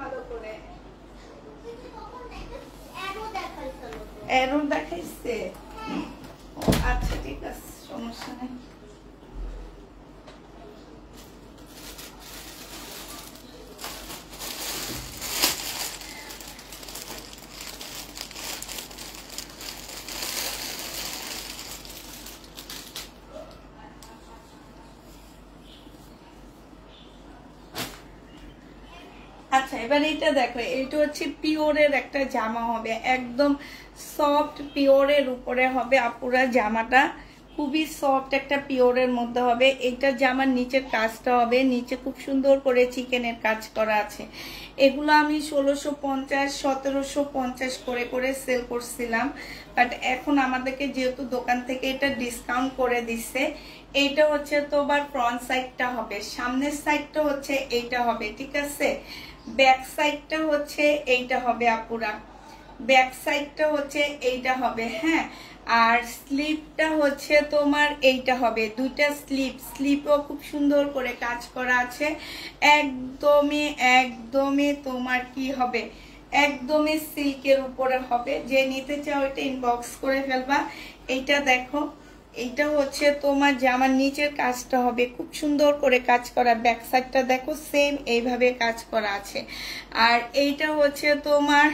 [SPEAKER 1] ভালো করে এরর দেখাইছে। আচ্ছা ঠিক আছে, সমস্যা নেই। আচ্ছা এবার এটা দেখো, এটা হচ্ছে পিওরের একটা জামা হবে, একদম সফট পিওরের উপরে হবে আপুরা। জামাটা খুবই সফট একটা পিওরের মধ্যে হবে। এইটা জামার নিচের কাজটা হবে, নিচে খুব সুন্দর করে চিকেনের কাজ করা আছে। এগুলো আমি 1650 1750 করে করে সেল করছিলাম, বাট এখন আমাদেরকে যেহেতু দোকান থেকে এটা ডিসকাউন্ট করে দিচ্ছে। এইটা হচ্ছে তোমার ফ্রন্ট সাইডটা হবে, সামনের সাইডটা হচ্ছে এইটা হবে, ঠিক আছে। ব্যাক সাইডটা হচ্ছে এইটা হবে আপুরা, ব্যাক সাইডটা হচ্ছে এইটা হবে, হ্যাঁ। আর স্লিপটা হচ্ছে তোমার এইটা হবে, দুইটা স্লিপও খুব সুন্দর করে কাজ করা আছে। একদমই একদমই তোমার কি হবে, একদমই সিল্কের উপরে হবে। যে নিতে চাও এটা ইনবক্স করে ফেলবা। এইটা দেখো, এইটা হচ্ছে তোমার জামার নিচের কাজটা হবে, খুব সুন্দর করে কাজ করা। ব্যাক সাইডটা দেখো সেম এইভাবে কাজ করা আছে। আর এইটা হচ্ছে তোমার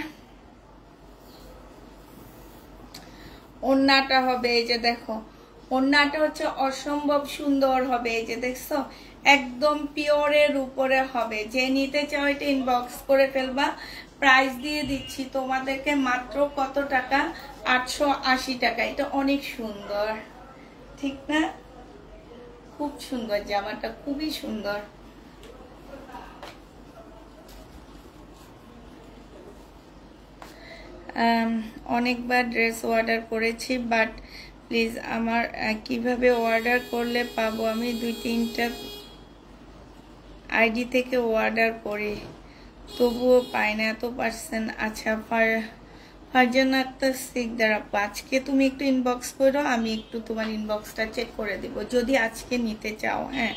[SPEAKER 1] ওড়নাটা হবে, এই যে দেখো ওড়নাটা হচ্ছে অসম্ভব সুন্দর হবে, এই যে দেখছো একদম পিওরের উপরে হবে। যে নিতে চাও এটা ইনবক্স করে ফেলবা। প্রাইস দিয়ে দিচ্ছি তোমাদেরকে মাত্র কত টাকা, 880 টাকা। এটা অনেক সুন্দর, ঠিক না? খুব সুন্দর জামাটা, খুবই সুন্দর। অনেকবার ড্রেস অর্ডার করেছি, বাট প্লিজ আমার কিভাবে অর্ডার করলে পাবো? আমি 2-3টা আইডি থেকে অর্ডার করি, তবুও পাই না এত পার্সেন্ট। আচ্ছা ফারজানা আক্তার সিকদার আপু, আজকে তুমি একটু ইনবক্স করো, আমি একটু তোমার ইনবক্সটা চেক করে দিব যদি আজকে নিতে চাও। হ্যাঁ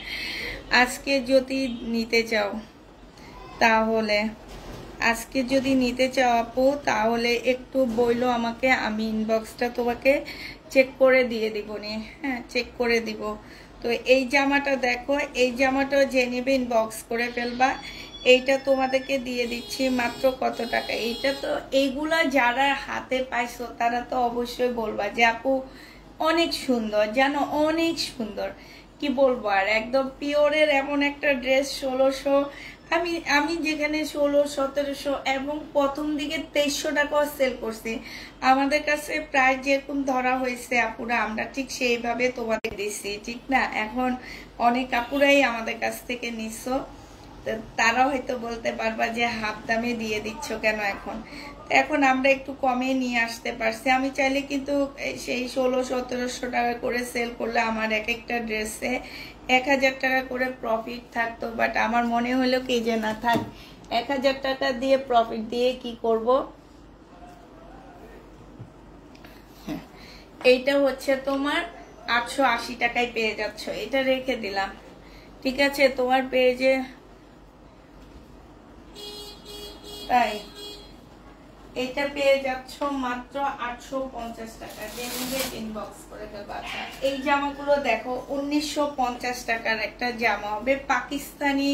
[SPEAKER 1] আজকে যদি নিতে চাও তাহলে, আজকে যদি নিতে চাও আপু তাহলে একটু বইলো আমাকে, আমি ইনবক্সটা তোমাকে চেক করে দিয়ে দিব নি। হ্যাঁ চেক করে দিব। তো এই জামাটা দেখো, এই জামাটাও যে নেবে ইনবক্স করে ফেলবা। এইটা তোমাদেরকে দিয়ে দিচ্ছি মাত্র কত টাকা। এইটা তো এইগুলা যারা হাতে পাইছো তারা তো অবশ্যই বলবা যে আপু অনেক সুন্দর, জানো অনেক সুন্দর। কি বলবো আর, একদম পিওরের এমন একটা ড্রেস 1600, আমি যেখানে 1600-1700 এবং প্রথম দিকে 2300 টাকাও সেল করছি। আমাদের কাছে প্রায় যেরকম ধরা হয়েছে আপুরা, আমরা ঠিক সেইভাবে তোমাদের দিচ্ছি, ঠিক না? এখন অনেক আপুরাই আমাদের কাছ থেকে নিছো, তারাও হয়তো বলতে পারবা যে হাফ দামে দিয়ে দিচ্ছ কেন। এখন আমরা একটু কমে নিয়ে আসতে পারছি। আমি চাইলে কিন্তু সেই 1600-1700 টাকা করে সেল করলে আমার এক একটা ড্রেসে 1000 টাকা করে প্রফিট থাকতো, বাট আমার মনে হলো কি যে না থাক, 1000 টাকা দিয়ে প্রফিট দিয়ে কি করব। এইটা হচ্ছে তোমার 880 টাকায় পেয়ে যাচ্ছ, এটা রেখে দিলাম, ঠিক আছে তোমার পেজে। তাই এটা পেয়ে যাচ্ছ মাত্র 850 টাকা। ইনবক্স করে ফেলবা। এই জামাগুলো দেখো 1950 টাকার একটা জামা হবে, পাকিস্তানি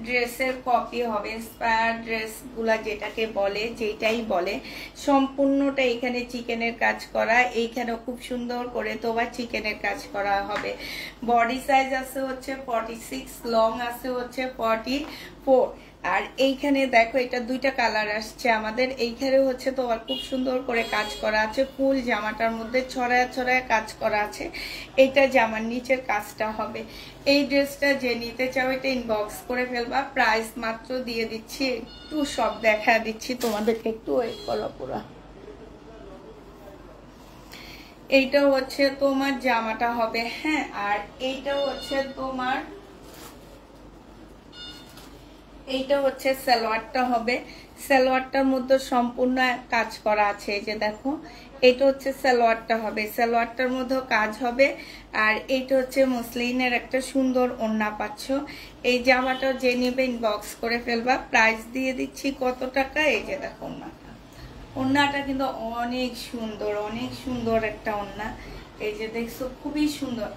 [SPEAKER 1] ড্রেসের কপি হবে, ইন্সপায়ার ড্রেস গুলা যেটাকে বলে, যেটাই বলে, সম্পূর্ণটা এখানে চিকেনের কাজ করা। এইখানে খুব সুন্দর করে তোমার চিকেনের কাজ করা হবে। বডি সাইজ আছে হচ্ছে 46, লং আছে হচ্ছে 44। আর এইখানে দেখো এটা দুইটা কালার আসছে আমাদের। এইখানে হচ্ছে তোমার খুব সুন্দর করে কাজ করা আছে, ফুল জামাটার মধ্যে ছড়ায় ছড়ায় কাজ করা আছে। এইটা জামার নিচের কাজটা হবে। এই ড্রেসটা যে নিতে চাও এটা ইনবক্স করে ফেলবা। প্রাইস মাত্র দিয়ে দিচ্ছি, একটু সব দেখা দিচ্ছি তোমাদেরকে, একটু ওয়েট করো পুরো। এইটা হচ্ছে তোমার জামাটা হবে, হ্যাঁ। আর এইটা হচ্ছে তোমার, এইটা হচ্ছে সালোয়ারটা হবে। সালোয়ারটার মধ্যে সম্পূর্ণ কাজ করা আছে, এই যে দেখো, এটা হচ্ছে সালোয়ারটা হবে, সালোয়ারটার মধ্যেও কাজ হবে। আর এইটা হচ্ছে মসলিনের একটা সুন্দর ওড়না পাচ্ছ। এই জামাটা যে নেবে ইনবক্স করে ফেলবা। প্রাইস দিয়ে দিচ্ছি কত টাকা, এই যে দেখো ওড়নাটা, ওড়নাটা কিন্তু অনেক সুন্দর, অনেক সুন্দর একটা ওড়না, এই যে দেখছো খুবই সুন্দর।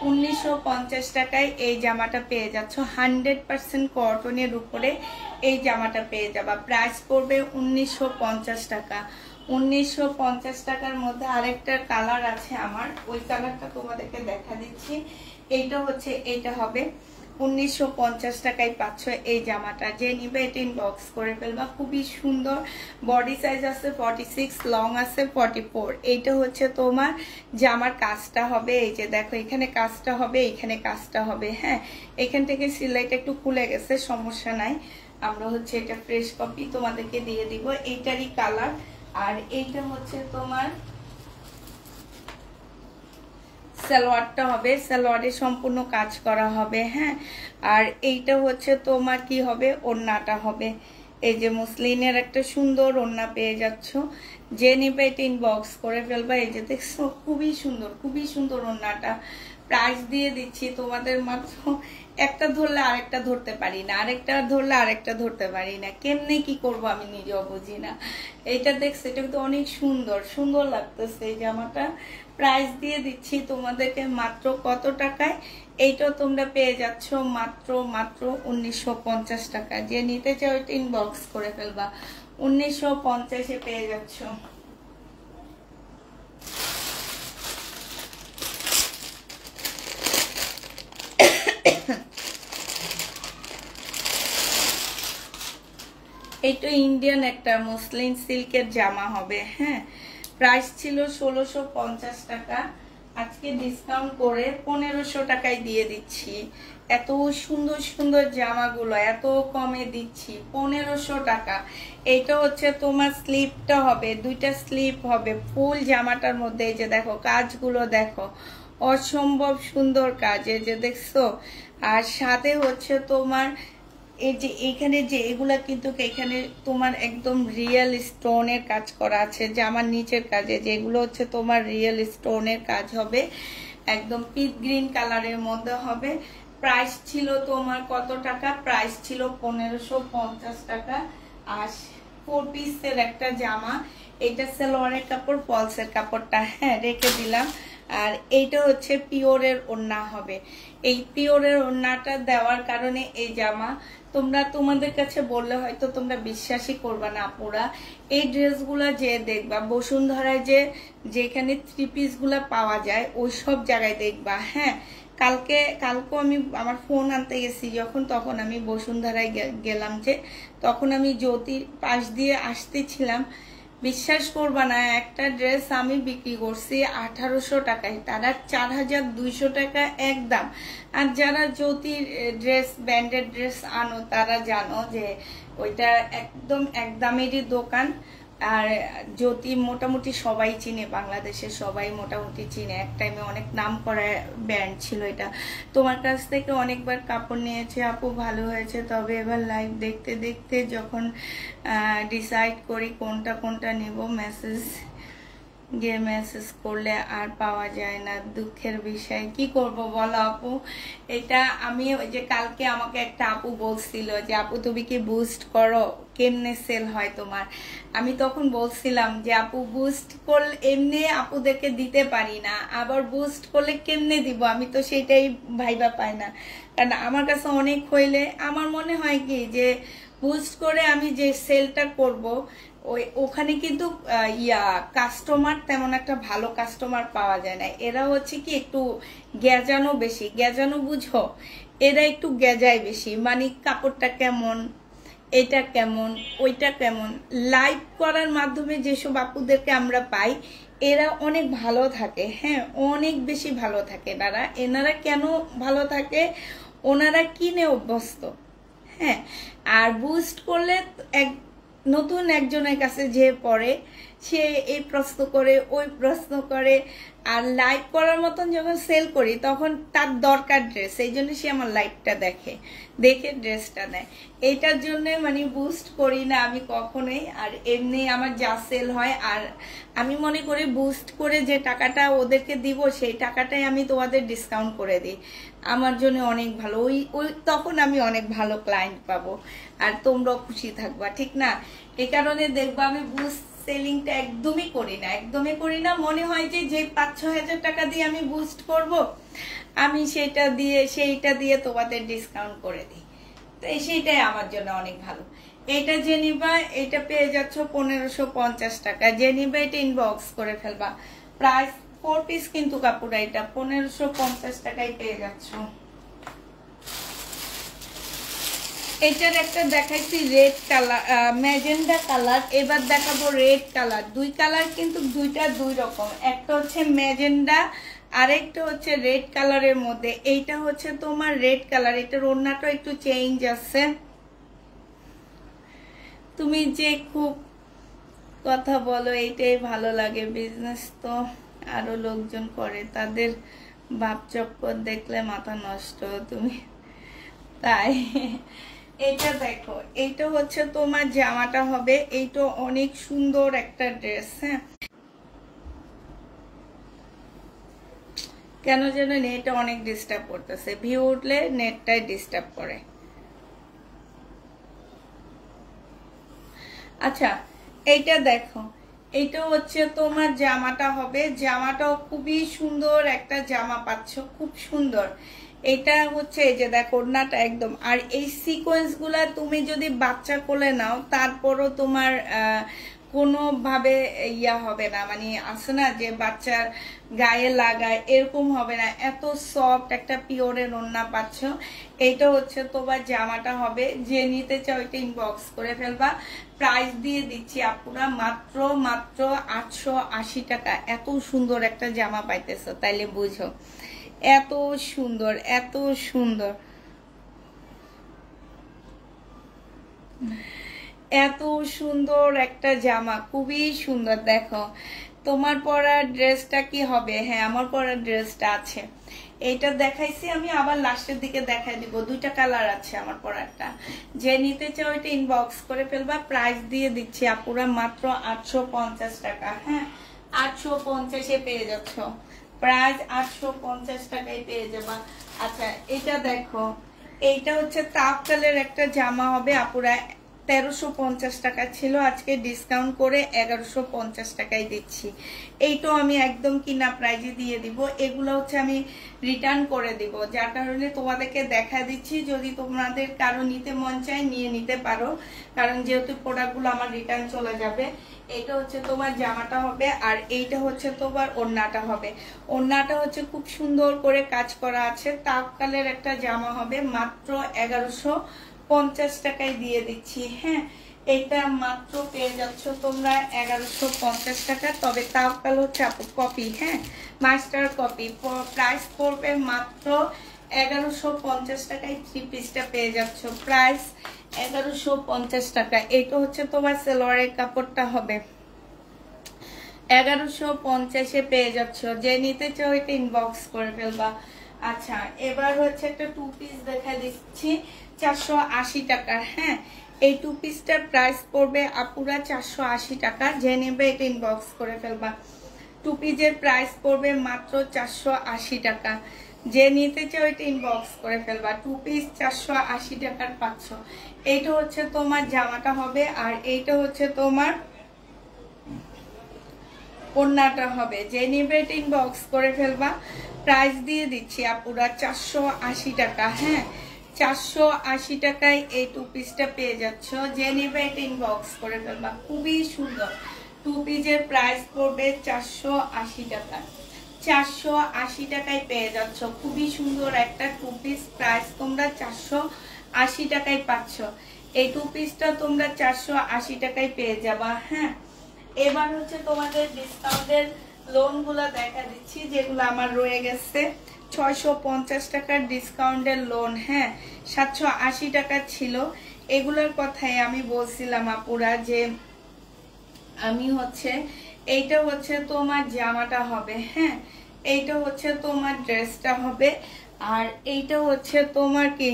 [SPEAKER 1] 1950 টাকায় এই জামাটা পেয়ে যাচ্ছ, 100% কটনের উপরে এই জামাটা পেয়ে যাবা। প্রাইস পড়বে 1950 টাকা। 1950 টাকার মধ্যে আরেকটা কালার আছে আমার, ওই কালারটা তোমাদেরকে দেখা দিচ্ছি। এইটা হচ্ছে, এইটা হবে 1950 টাকায় পাচ্ছ এই জামাটা। যে নিবে এটা ইনবক্স করে ফেলবা, খুবই সুন্দর। বডি সাইজ আছে 46, লং আছে 44। এইটা হচ্ছে তোমার জামার কাজটা হবে, এই যে দেখো এখানে কাজটা হবে, এখানে কাজটা হবে, হ্যাঁ। এখান থেকে সিলাইটা একটু খুলে গেছে, সমস্যা নাই, আমরা হচ্ছে এটা ফ্রেশ কপি তোমাদেরকে দিয়ে দিব। এইটারই কালার। আর এইটা হচ্ছে তোমার সালোয়ারটা হবে, সালোয়ারে সম্পূর্ণ কাজ করা হবে, হ্যাঁ। আর এইটা হচ্ছে তোমার কি হবে, ওড়নাটা হবে। এই যে মসলিনের একটা সুন্দর ওড়না পেয়ে যাচ্ছ, যে নেবে এটা ইনবক্স করে ফেলবা। এই যে দেখছো খুবই সুন্দর, খুবই সুন্দর ওড়নাটা। প্রাইস দিয়ে দিচ্ছি তোমাদের মাত্র, একটা ধরলে আরেকটা ধরতে পারি না, আরেকটা ধরলে আরেকটা ধরতে পারি না, কেমনে কি করব আমি নিজেও বুঝি না। এটা দেখছো, এটা কিন্তু অনেক সুন্দর, সুন্দর লাগতেছে এই জামাটা। প্রাইস দিয়ে দিচ্ছি তোমাদেরকে মাত্র কত টাকায়, এইটাও তোমরা পেয়ে যাচ্ছ মাত্র 1950 টাকা। যে নিতে চাও এটা ইনবক্স করে ফেলবা, 1950-এ পেয়ে যাচ্ছ। এইটা ইন্ডিয়ান একটা মসলিন সিল্কের জামা হবে, হ্যাঁ। প্রাইস ছিল 1650 টাকা, আজকে ডিসকাউন্ট করে 1500 টাকায় দিয়ে দিচ্ছি। এত সুন্দর সুন্দর জামাগুলো এত কমে দিচ্ছি, 1500 টাকা। এইটা হচ্ছে তোমার স্লিপটা হবে, দুইটা স্লিপ হবে ফুল জামাটার মধ্যে। এই যে দেখো কাজগুলো দেখো, অসম্ভব সুন্দর কাজ, এই যে দেখছো। আর সাথে হচ্ছে তোমার এই যে এখানে যে এগুলা কিন্তু এখানে তোমার একদম রিয়েল স্টোনের কাজ করা আছে, জামার নিচের কাজে যেগুলো হচ্ছে তোমার রিয়েল স্টোনের কাজ হবে, একদম পিচ গ্রিন কালারের মধ্যে হবে। প্রাইস ছিল তোমার কত টাকা, প্রাইস ছিল 1550 টাকা। আর 4 পিসের একটা জামা, এটা সালোয়ারের কাপড়, ফলসের কাপড়টা হ্যাঁ রেখে দিলাম। আর এইটা হচ্ছে পিওরের ওড়না হবে। এই পিওরের ওড়নাটা দেওয়ার কারণে এই জামা তোমরা তোমাদের কাছে বললে হয়তো তোমরা বিশ্বাসই করবা না আপুরা। এই ড্রেসগুলা যে দেখবা বসুন্ধরায় যেখানে 3 পিসগুলা পাওয়া যায় ওই সব জায়গায় দেখবা, হ্যাঁ। কালকে আমি আমার ফোন আনতে গেছি যখন, তখন আমি বসুন্ধরায় গেলাম, যে তখন আমি জ্যোতির পাশ দিয়ে আসতেছিলাম, বিশ্বাস করবা না একটা ড্রেস আমি বিক্রি করছি 1800 টাকায়, তারা 4200 টাকা একদম। আর যারা জ্যোতির ড্রেস ব্র্যান্ডেড ড্রেস আনো তারা জানো যে ওইটা একদম একদমেরই দোকান। আর জ্যোতি মোটামুটি সবাই চিনে, বাংলাদেশের সবাই মোটামুটি চিনে, এক টাইমে অনেক নাম করা ব্র্যান্ড ছিল এটা। তোমার কাছ থেকে অনেকবার কাপড় নিয়েছে আপু, ভালো হয়েছে। তবে এবার লাইভ দেখতে দেখতে যখন ডিসাইড করি কোনটা কোনটা নেব, মেসেজ করলে আর পাওয়া যায় না, দুঃখের বিষয়। কি করব বলো আপু। এটা আমি ওই যে কালকে আমাকে একটা আপু বলছিল যে আপু তুমি কি বুস্ট করো, কেমনে সেল হয় তোমার। আমি তখন বলছিলাম যে আপু বুস্ট করলে এমনি আপুদেরকে দিতে পারি না, আবার বুস্ট করলে কেমনে দিব, আমি তো সেটাই ভাইবা পাই না। কারণ আমার কাছে অনেক হইলে আমার মনে হয় কি যে বুস্ট করে আমি যে সেলটা করব ওখানে কিন্তু কাস্টমার তেমন একটা ভালো কাস্টমার পাওয়া যায় না। এরা হচ্ছে কি একটু গেজানো বেশি, গেজানো বুঝো, এরা একটু গেজায় বেশি, মানে কাপড়টা কেমন, এটা কেমন, ওইটা কেমন। লাইভ করার মাধ্যমে যেসব আপুদেরকে আমরা পাই এরা অনেক ভালো থাকে, হ্যাঁ অনেক বেশি ভালো থাকে। এনারা কেন ভালো থাকে, ওনারা কিনে অভ্যস্ত, হ্যাঁ। আর বুস্ট করলে নতুন একজনের কাছে যে পড়ে সে এই প্রশ্ন করে ওই প্রশ্ন করে, আর লাইভ করার মতন যখন সেল করি তখন তার দরকার ড্রেস, এই জন্য সে আমার লাইভটা দেখে ড্রেসটা নেয়। এইটার জন্য মানে বুস্ট করি না আমি কখনোই, আর এমনি আমার যা সেল হয়। আর আমি মনে করি বুস্ট করে যে টাকাটা ওদেরকে দিব সেই টাকাটাই আমি তোমাদের ডিসকাউন্ট করে দিই, আমার জন্য অনেক ভালো। ওই তখন আমি অনেক ভালো ক্লায়েন্ট পাবো আর তোমরাও খুশি থাকবা, ঠিক না? এই কারণে দেখবো আমি বুস্ট সেলিংটা একদমই করি না। মনে হয় যে 5-6 হাজার টাকা দিয়ে আমি বুস্ট করব, আমি সেইটা দিয়ে তোমাদের ডিসকাউন্ট করে দিই, তো সেইটাই আমার জন্য অনেক ভালো। এটা যে নিবা এটা পেয়ে যাচ্ছ 1550 টাকা, যে নিবা এটা ইনবক্স করে ফেলবা। প্রাইস 4 পিস কিন্তু কাপড়, এটা 1550 টাকায় পেয়ে যাচ্ছ। এটার একটা দেখাইছি রেড কালার, ম্যাজেন্ডা কালার, এবার দেখাবো রেড কালার। দুই কালার কিন্তু দুইটা দুই রকম, একটা হচ্ছে ম্যাজেন্ডা আরেকটা হচ্ছে রেড কালারের মধ্যে। এইটা হচ্ছে তোমার রেড কালার, এটার ওড়নাটা একটু চেঞ্জ আছে। তুমি যে খুব কথা বলো এইটাই ভালো লাগে, বিজনেস তো আরো লোকজন করে, তাদের ভাব চক্কর দেখলে মাথা নষ্ট তুমি, তাই। এটা দেখো, এইটা হচ্ছে তোমার জামাটা হবে, এইটা অনেক সুন্দর একটা ড্রেস। হ্যাঁ, কেন যেন নেটটা অনেক ডিস্টার্ব করতেছে, ভিউ উঠলে নেটটাই ডিস্টার্ব করে। আচ্ছা, এইটা দেখো, এইটা হচ্ছে তোমার জামাটা হবে, জামাটাও খুবই সুন্দর একটা জামা পাচ্ছ, খুব সুন্দর। এটা হচ্ছে এই যে দেখো ওড়নাটা একদম, আর এই সিকোয়েন্স গুলা তুমি যদি বাচ্চা কোলে নাও তারপরও তোমার কোনোভাবে ইয়া হবে না, মানে আছে না যে বাচ্চার গায়ে লাগায় এরকম হবে না, এত সফট একটা পিওরের ওড়না পাচ্ছ। এইটা হচ্ছে তোমার জামাটা হবে, যে নিতে চাও এটা ইনবক্স করে ফেলবা। প্রাইস দিয়ে দিচ্ছি আপুরা মাত্র 880 টাকা। এত সুন্দর একটা জামা পাইতেছো, তাইলে বুঝো এত সুন্দর এত সুন্দর একটা জামা, খুবই সুন্দর। দেখো তোমার পরার ড্রেসটা কি হবে? হ্যাঁ, আমার পরার ড্রেসটা আছে, এইটা দেখাইছি আমি, আবার লাস্টের দিকে দেখাই দিব। দুইটা কালার আছে আমার পরারটা, যে নিতে চাও এটা ইনবক্স করে ফেলবা। প্রাইস দিয়ে দিচ্ছি আপুরা মাত্র 850 টাকা। হ্যাঁ, 850-এ পেয়ে যাচ্ছ, প্রাইস 850 টাকায় পেয়ে যাবা। আচ্ছা, এটা দেখো, এইটা হচ্ছে তাপকালের একটা জামা হবে আপুরা, 1350 টাকা ছিল, আজকে ডিসকাউন্ট করে 1150 টাকায় দিচ্ছি। এইটাও আমি একদম কিনা প্রাইজে দিয়ে দিব। এগুলো হচ্ছে আমি রিটার্ন করে দিব, যার কারণে তোমাদেরকে দেখা দিচ্ছি, যদি তোমাদের কারো নিতে মন চায় নিয়ে নিতে পারো, কারণ যেহেতু প্রোডাক্টগুলো আমার রিটার্ন চলে যাবে। এটা হচ্ছে তোমার জামাটা হবে, আর এইটা হচ্ছে তোমার ওড়নাটা হবে। ওড়নাটা হচ্ছে খুব সুন্দর করে কাজ করা আছে, তাপকালের একটা জামা হবে, মাত্র 1150 টাকায় দিয়ে দিচ্ছি। হ্যাঁ, এটা মাত্র পেয়ে যাচ্ছ তোমরা 1150 টাকা। তবে তাপকাল হচ্ছে আপু কপি, হ্যাঁ মাস্টার কপি, প্রাইস পড়বে মাত্র 1150 টাকায়। 3 পিসটা পেয়ে যাচ্ছ, প্রাইস 1150 টাকা। এটা হচ্ছে তোমার সালোয়ারের কাপড়টা হবে, 1150-এ পেয়ে যাচ্ছ, যে নিতে চাও এটা ইনবক্স করে ফেলবা। আচ্ছা, এবার হচ্ছে একটা 2 পিস দেখা দিচ্ছি 480 টাকা। হ্যাঁ, এই 2 পিসটার প্রাইস পড়বে আপুরা 480 টাকা, যে নেবে এটা ইনবক্স করে ফেলবা। 2 পিসের প্রাইস পড়বে মাত্র 480 টাকা, যে নিতে চাও এটা ইনবক্স করে ফেলবা। 2 পিস 480 টাকার পাচ্ছ। এইটা হচ্ছে তোমার জামাটা হবে, আর এইটা হচ্ছে তোমার ওড়নাটা হবে, যে নিবে এটা ইনবক্স করে ফেলবা। প্রাইস দিয়ে দিচ্ছি আপুরা 480 টাকা। হ্যাঁ, 480 টাকায় এই 2 পিসটা পেয়ে যাচ্ছ, যে নিবে এটা ইনবক্স করে ফেলবা। খুবই সুন্দর 2 পিসের প্রাইস পড়বে 480 টাকা। 480 টাকায় পেয়ে যাচ্ছ, খুবই সুন্দর একটা 2 পিস, প্রাইস তোমরা 480 টাকায় পাচ্ছ। এই 2 পিসটা তোমরা 480 টাকায় পেয়ে যাবা। হ্যাঁ, এবার হচ্ছে তোমাদের ডিসকাউন্টের লোন গুলা দেখা দিচ্ছি, যেগুলো আমার রয়ে গেছে। 650 টাকার ডিসকাউন্টের লোন, হ্যাঁ 780 টাকা ছিল। এগুলোর কথাই আমি বলছিলাম আপুরা, যে আমি হচ্ছে এইটা হচ্ছে তোমার জামাটা হবে, হ্যাঁ এইটা হচ্ছে তোমার ড্রেসটা হবে, আর এইটা হচ্ছে তোমার কি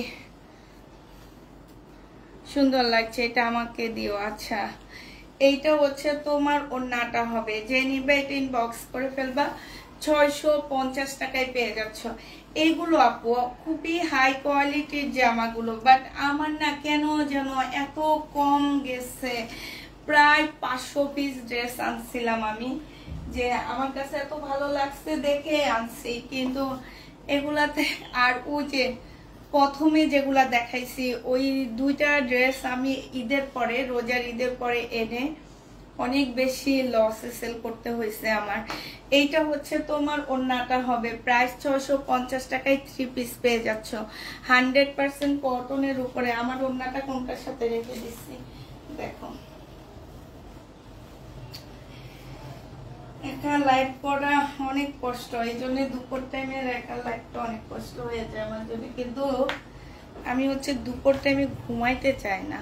[SPEAKER 1] সুন্দর লাগছে, এটা আমাকে দিও। আচ্ছা এইটা হচ্ছে তোমার ওড়নাটা হবে, যে নিবে এটা ইনবক্স করে ফেলবা, 650 টাকায় পেয়ে যাচ্ছ। এইগুলো আপু খুবই হাই কোয়ালিটির জামাগুলো, বাট আমার না কেন যেন এত কম গেছে, প্রায় 500 পিস ড্রেস আনছিলাম আমি, যে আমার কাছে এত ভালো লাগছে দেখে আনছি, কিন্তু এগুলাতে আর ওই যে প্রথমে যেগুলা দেখাইছি ওই দুইটা ড্রেস আমি ঈদের পরে, রোজার ঈদের পরে এনে অনেক বেশি লসে সেল করতে হয়েছে আমার। এইটা হচ্ছে তোমার ওড়নাটা হবে, প্রাইস 650 টাকায় 3 পিস পেয়ে যাচ্ছ 100% কটনের উপরে। আমার ওড়নাটা কোনটার সাথে রেখে দিচ্ছি দেখো, একা লাইভ করা অনেক কষ্ট, এই জন্য দুপুর টাইমের একা লাইভটা অনেক কষ্ট হয়ে যায় আমার জন্য, কিন্তু আমি হচ্ছে দুপুর টাইমে ঘুমাইতে চাই না।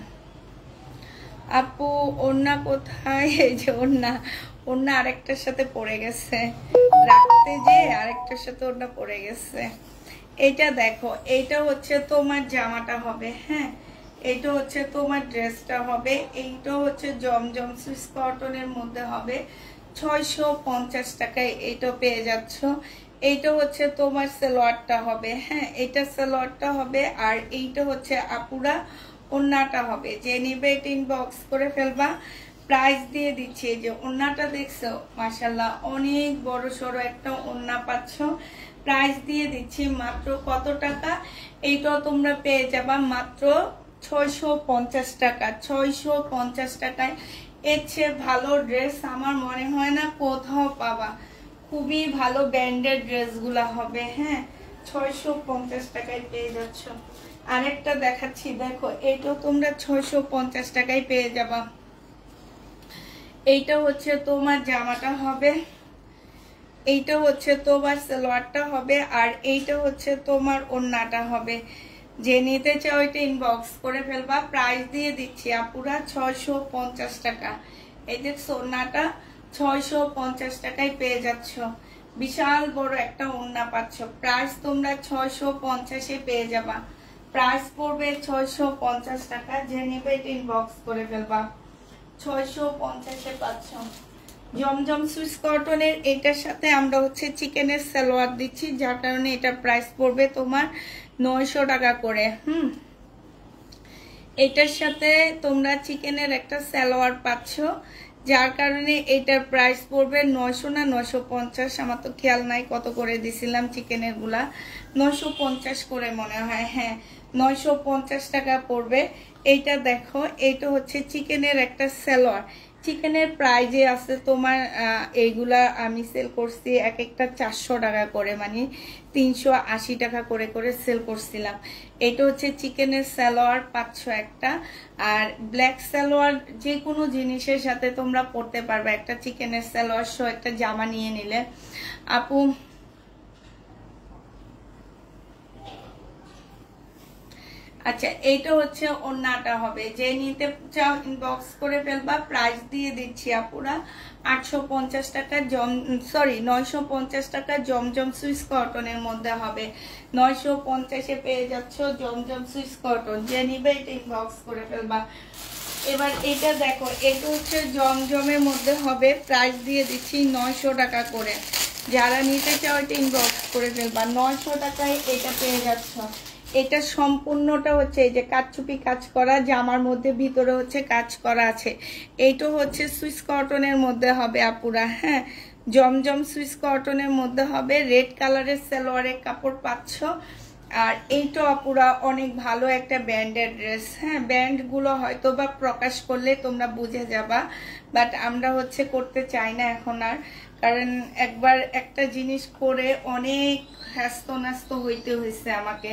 [SPEAKER 1] আপু ওড়না কোথায়? এই যে ওড়না আরেকটার সাথে পড়ে গেছে, রাখতে যে আরেকটার সাথে ওড়না পড়ে গেছে। এইটা দেখো, এইটা হচ্ছে তোমার জামাটা হবে, হ্যাঁ এইটা হচ্ছে তোমার ড্রেসটা হবে, এইটা হচ্ছে জমজম সুইস কটনের মধ্যে হবে, 650 টাকায় এইটা পেয়ে যাচ্ছ। এইটা হচ্ছে তোমার সালোয়ারটা হবে, হ্যাঁ এটা সালোয়ারটা হবে, আর এইটা হচ্ছে আপুরা ওড়নাটা হবে, যে নিবে এটা ইনবক্স করে ফেলবা। প্রাইস দিয়ে দিচ্ছি, যে ওড়নাটা দেখছো মাশাআল্লাহ অনেক বড় সড়ো একটা ওড়না পাচ্ছ, প্রাইস দিয়ে দিচ্ছি মাত্র কত টাকা, এইটাও তোমরা পেয়ে যাবা মাত্র 650 টাকা। 650 টাকায় এর চেয়ে ভালো ড্রেস আমার মনে হয় না কোথাও পাবা, খুবই ভালো ব্র্যান্ডেড ড্রেসগুলা হবে, হ্যাঁ 650 টাকায় পেয়ে যাচ্ছ। আরেকটা দেখাচ্ছি দেখো, এইটাও তোমরা 650 টাকায় পেয়ে যাবা। এইটা হচ্ছে তোমার জামাটা হবে, এইটা হচ্ছে তোমার সালোয়ারটা হবে, আর এইটা হচ্ছে তোমার ওড়নাটা হবে। যে নিতে চাও এটা ইনবক্স করে ফেলবা। প্রাইস দিয়ে দিচ্ছি আপুরা 650 টাকা। এই যে ওড়নাটা 650 টাকায় পেয়ে যাচ্ছ, বিশাল বড় একটা ওড়না পাচ্ছ। প্রাইস তোমরা 650-এ পেয়ে যাবা, প্রাইস পড়বে 650 টাকা। যে নিবে এটা ইনবক্স করে ফেলবা, 650-এ পাচ্ছ। জমজম সুইস কটনের এটার সাথে আমরা হচ্ছে চিকেনের সালোয়ার দিচ্ছি, যার কারণে এটা প্রাইস পড়বে তোমার 900 টাকা করে। এটার সাথে তোমরা চিকেনের একটা সালোয়ার পাচ্ছ, যার কারণে এটার প্রাইস পড়বে 900 না 950, আমার তো খেয়াল নাই কত করে দিছিলাম চিকেনের গুলা, 950 করে মনে হয়, হ্যাঁ 950 টাকা পড়বে। এইটা দেখো, এইটা হচ্ছে চিকেনের একটা সালোয়ার, চিকেনের প্রাইজে আছে তোমার এইগুলা আমি সেল করছি এক একটা 400 টাকা করে, মানে 380 টাকা করে করে সেল করছিলাম। এটা হচ্ছে চিকেনের সালোয়ার পাচ্ছ একটা, আর ব্ল্যাক সালোয়ার যে কোনো জিনিসের সাথে তোমরা পরতে পারবে, একটা চিকেনের সালোয়ার সহ একটা জামা নিয়ে নিলে। আপু আচ্ছা এইটা হচ্ছে ওড়নাটা হবে, যে নিতে চাও ইনবক্স করে ফেলবা। প্রাইস দিয়ে দিচ্ছি আপুরা 850 টাকা, 950 টাকা জমজম সুইস কটনের মধ্যে হবে, 950-এ পেয়ে যাচ্ছ জমজম সুইস কটন। যে নিবে এটা ইনবক্স করে ফেলবা। এবার এটা দেখো, এটা হচ্ছে জমজমের মধ্যে হবে, প্রাইস দিয়ে দিচ্ছি 900 টাকা করে। যারা নিতে চাও এটা ইনবক্স করে ফেলবা, 900 টাকায় এটা পেয়ে যাচ্ছ। এটা সম্পূর্ণটা হচ্ছে এই যে কাচচুপি কাজ করা, জামার মধ্যে ভিতরে হচ্ছে কাজ করা আছে। এইটা হচ্ছে সুইস কটনের মধ্যে হবে আপুরা, হ্যাঁ জমজম সুইস কটনের মধ্যে হবে, রেড কালারের সালোয়ারের কাপড় পাচ্ছ। আর এইটা আপুরা অনেক ভালো একটা ব্র্যান্ডের ড্রেস, হ্যাঁ ব্র্যান্ডগুলো হয়তো বা প্রকাশ করলে তোমরা বুঝে যাবা, বাট আমরা হচ্ছে করতে চাই না এখন আর, কারণ একবার একটা জিনিস করে অনেক হ্যাস্ত ন্যাস্ত হইতে হয়েছে আমাকে,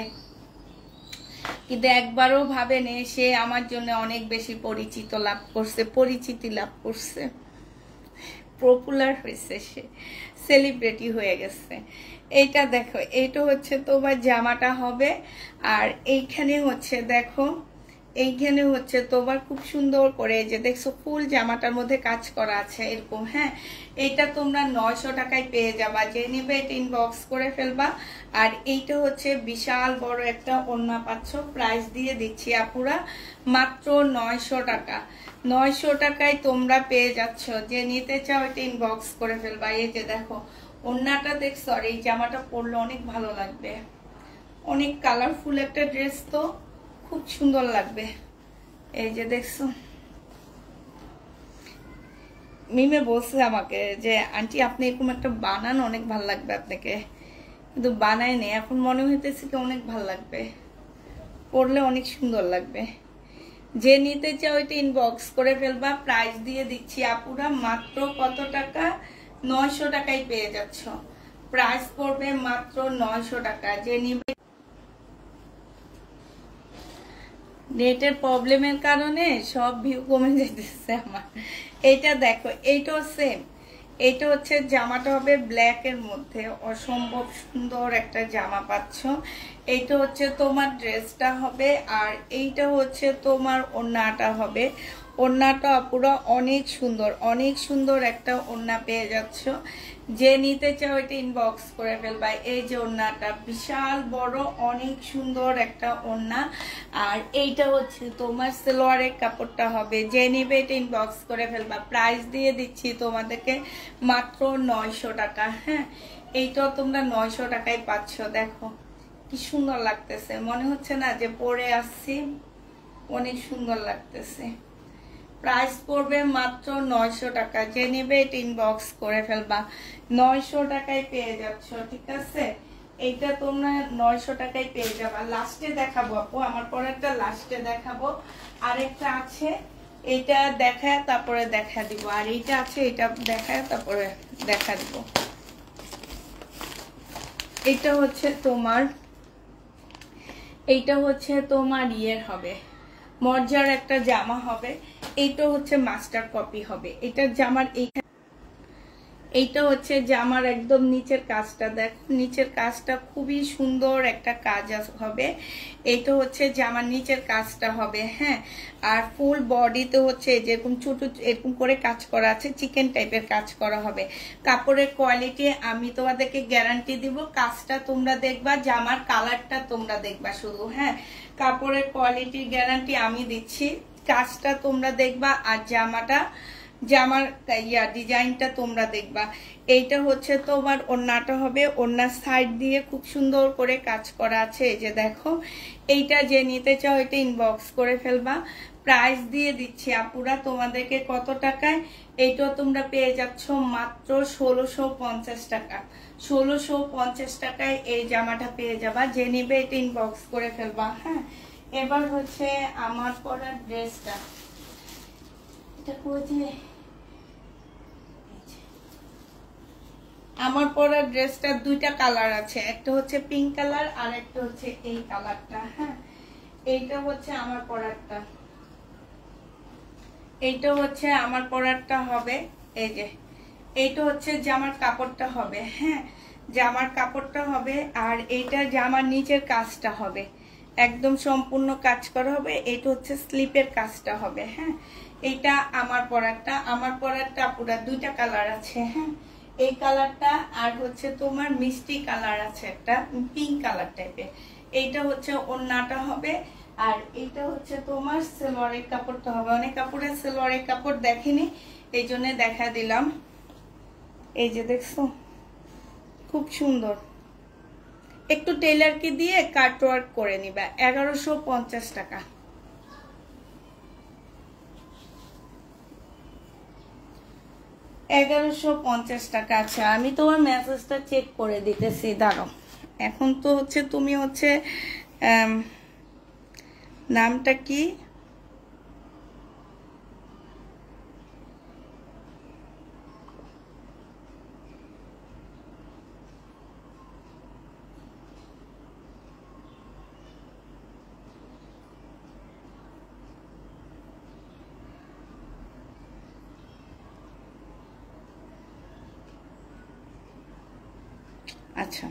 [SPEAKER 1] কিন্তু একবারও ভাবেনি সে আমার জন্য অনেক বেশি পরিচিতি লাভ করছে, পপুলার হয়েছে, সে সেলিব্রিটি হয়ে গেছে। এইটা দেখো, এইটা হচ্ছে তোমার জামাটা হবে, আর এইখানে হচ্ছে দেখো এইখানে হচ্ছে তোমার খুব সুন্দর করে যে দেখছো ফুল জামাটার মধ্যে কাজ করা আছে এরকম। হ্যাঁ, এইটা তোমরা 900 টাকায় পেয়ে যাবা, যে নিবে এটা ইনবক্স করে ফেলবা। আর এইটা হচ্ছে বিশাল বড় একটা ওড়না পাচ্ছ, প্রাইস দিয়ে দিচ্ছি আপুরা মাত্র 900 টাকা। 900 টাকায় তোমরা পেয়ে যাচ্ছ, যে নিতে চাও এটা ইনবক্স করে ফেলবা। এই যে দেখো ওড়নাটা দেখছো, আর এই জামাটা পরলে অনেক ভালো লাগবে, অনেক কালারফুল একটা ড্রেস, তো খুব সুন্দর লাগবে। এই যে দেখছো, মিমে বলছে আমাকে যে আন্টি আপনি এরকম একটা বানান, অনেক ভালো লাগবে আপনাকে, কিন্তু বানাই নেই, এখন মনে হইতেছে কি অনেক ভালো লাগবে, পরলে অনেক সুন্দর লাগবে। যে নিতে চাও এটা ইনবক্স করে ফেলবা, প্রাইস দিয়ে দিচ্ছি আপুরা মাত্র কত টাকা, 900 টাকায় পেয়ে যাচ্ছ। প্রাইস পড়বে মাত্র 900 টাকা। যে নিবে, নেটের প্রবলেমের কারণে সব ভিউ কমে যেতেছে আমার। এটা দেখো, এইটাও সেম, এটা হচ্ছে জামাটা হবে ব্ল্যাক এর মধ্যে, অসম্ভব সুন্দর একটা জামা পাচ্ছ। এইটা হচ্ছে তোমার ড্রেসটা হবে, আর এইটা হচ্ছে তোমার ওড়নাটা হবে। ওড়নাটা পুরো অনেক সুন্দর, অনেক সুন্দর একটা ওড়না পেয়ে যাচ্ছ। যে নিতে চাও এটা ইনবক্স করে ফেলবা। এই যে ওড়নাটা বিশাল বড়, অনেক সুন্দর একটা ওড়না। আর এইটা হচ্ছে তোমার সালোয়ারের কাপড়টা হবে, যে নিবে এটা ইনবক্স করে ফেলবা। প্রাইস দিয়ে দিচ্ছি তোমাদেরকে মাত্র 900 টাকা। হ্যাঁ, এইটাও তোমরা 900 টাকায় পাচ্ছ। দেখো কি সুন্দর লাগতেছে, মনে হচ্ছে না যে পরে আসছি, অনেক সুন্দর লাগতেছে। প্রাইস পড়বে মাত্র 900 টাকা। যে নিবে এটা ইনবক্স করে ফেলবা, 900 টাকায় পেয়ে যাচ্ছ। ঠিক আছে, এইটা তোমরা 900 টাকায় পেয়ে যাবা। লাস্টে দেখাবো আপু, আমার পরেরটা লাস্টে দেখাবো। আরেকটা আছে, এটা দেখায় তারপরে দেখা দিব, আর এইটা আছে এটা দেখায় তারপরে দেখা দিব। এটা হচ্ছে তোমার, এইটা হচ্ছে তোমার ইয়ের হবে, মর্যার একটা জামা হবে। এইটা হচ্ছে মাস্টার কপি হবে। এটা জামার এইটা হচ্ছে জামার একদম নিচের কাজটা, দেখো নিচের কাজটা খুবই সুন্দর একটা কাজ হবে। এইটা হচ্ছে জামার নিচের কাজটা হবে। হ্যাঁ, আর ফুল বডিতে হচ্ছে যেরকম ছোট এরকম করে কাজ করা আছে, চিকেন টাইপের কাজ করা হবে। কাপড়ের কোয়ালিটি আমি তোমাদেরকে গ্যারান্টি দিব, কাজটা তোমরা দেখবা, জামার কালারটা তোমরা দেখবা শুধু। হ্যাঁ, কাপড়ের কোয়ালিটির গ্যারান্টি আমি দিচ্ছি, কাজটা তোমরা দেখবা, আর জামার ডিজাইনটা তোমরা দেখবা। এইটা হচ্ছে তোমার ওড়নাটা হবে, ওড়নার সাইড দিয়ে খুব সুন্দর করে কাজ করা আছে। এই যে দেখো, এইটা যে নিতে চাও এটা ইনবক্স করে ফেলবা। প্রাইস দিয়ে দিচ্ছি আপুরা তোমাদেরকে কত টাকায়, এইটাও তোমরা পেয়ে যাচ্ছ মাত্র 1650 টাকা। 1650 টাকায় এই জামাটা পেয়ে যাবা, যে নিবে এটা ইনবক্স করে ফেলবা। হ্যাঁ, এবার হচ্ছে আমার পরার ড্রেসটা, আমার পরা ড্রেসটার দুইটা কালার আছে, একটা হচ্ছে পিঙ্ক কালার আর একটা হচ্ছে এই কালারটা। হ্যাঁ, এইটা হচ্ছে আমার পরারটা, এইটা হচ্ছে আমার পরারটা হবে। এই যে এইটা হচ্ছে জামার কাপড়টা হবে। হ্যাঁ, জামার কাপড়টা হবে, আর এইটা জামার নিচের কাজটা হবে, একদম সম্পূর্ণ কাজ করা হবে। এইটা হচ্ছে স্লিপের কাজটা হবে। হ্যাঁ, এইটা আমার পরারটা পুরা দুইটা কালার আছে। হ্যাঁ, এই কালারটা আর হচ্ছে তোমার মিষ্টি কালার আছে একটা, পিঙ্ক কালার টাইপের। এইটা হচ্ছে ওড়নাটা হবে, আর এইটা হচ্ছে তোমার সালোয়ারের কাপড়টা হবে। অনেক কাপড়ের সালোয়ারের কাপড় দেখিনি, এই জন্য দেখা দিলাম। এই যে দেখছো খুব সুন্দর, একটু টেলারকে দিয়ে কাট ওয়ার্ক করে নিবা। 1150 টাকা। 1150 টাকা। আচ্ছা, আমি তোমার মেসেজটা চেক করে দিতেছি, দাঁড়াও। এখন তো হচ্ছে তুমি হচ্ছে নামটা কি, আচ্ছা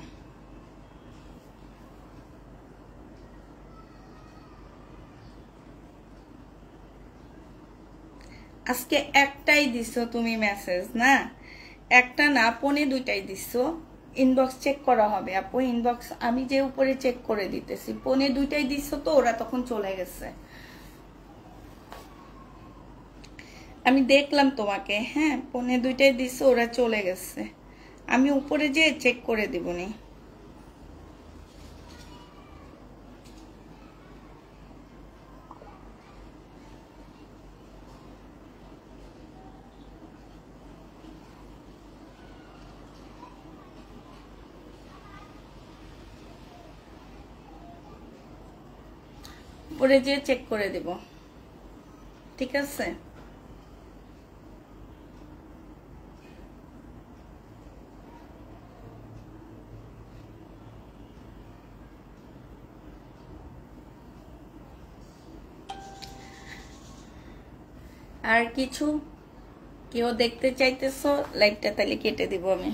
[SPEAKER 1] আজকে একটাই দিছো তুমি মেসেজ, না একটা না, পনে দুইটাই দিছো। ইনবক্স চেক করা হবে আপু, ইনবক্স আমি যে উপরে চেক করে দিতেছি, পনে দুইটাই দিছো তো, ওরা তখন চলে গেছে। আমি দেখলাম তোমাকে, হ্যাঁ পনে দুইটাই দিছো, ওরা চলে গেছে। আমি উপরে যে চেক করে দিবনি। উপরে যে চেক করে দিব, ঠিক আছে? আর কিছু কেউ দেখতে চাইতেছো লাইভটা, তাহলে কেটে দিব আমি।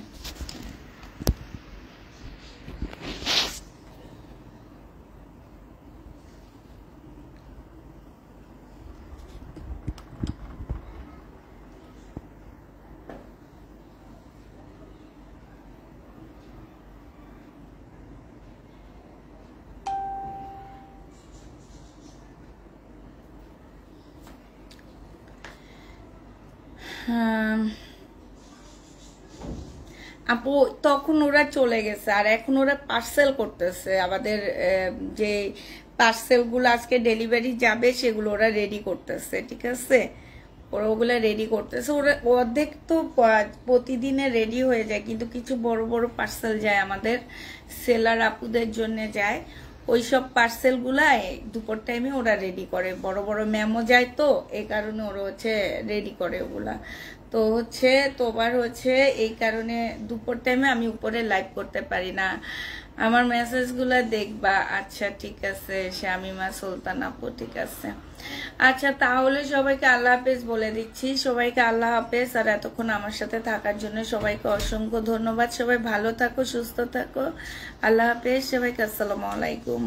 [SPEAKER 1] আপু তখন ওরা চলে গেছে, আর এখন ওরা পার্সেল করতেছে। আমাদের যে পার্সেলগুলো আজকে ডেলিভারি যাবে সেগুলো ওরা রেডি করতেছে, ঠিক আছে? ওরা ওগুলো রেডি করতেছে। ওরা অর্ধেক তো প্রতিদিনে রেডি হয়ে যায়, কিন্তু কিছু বড় বড় পার্সেল যায় আমাদের সেলার আপুদের জন্য যায়। ওইসব পার্সেলগুলা দুপুর টাইমে ওরা রেডি করে, বড় বড় মেমো যায় তো, এই কারণে ওরা রেডি করে ওগুলা। তো তোমার এই কারণে দুপুর টাইমে আমি উপরে লাইভ করতে পারি না। আমার মেসেজগুলা দেখবা। আচ্ছা ঠিক আছে শামিমা সুলতান আপু, ঠিক আছে। আচ্ছা তাহলে সবাইকে আল্লাহ হাফেজ বলে দিচ্ছি, সবাইকে আল্লাহ হাফেজ। আর এতক্ষণ আমার সাথে থাকার জন্য সবাইকে অসংখ্য ধন্যবাদ। সবাই ভালো থাকো, সুস্থ থাকো। আল্লাহ হাফেজ সবাইকে, আসসালামু আলাইকুম।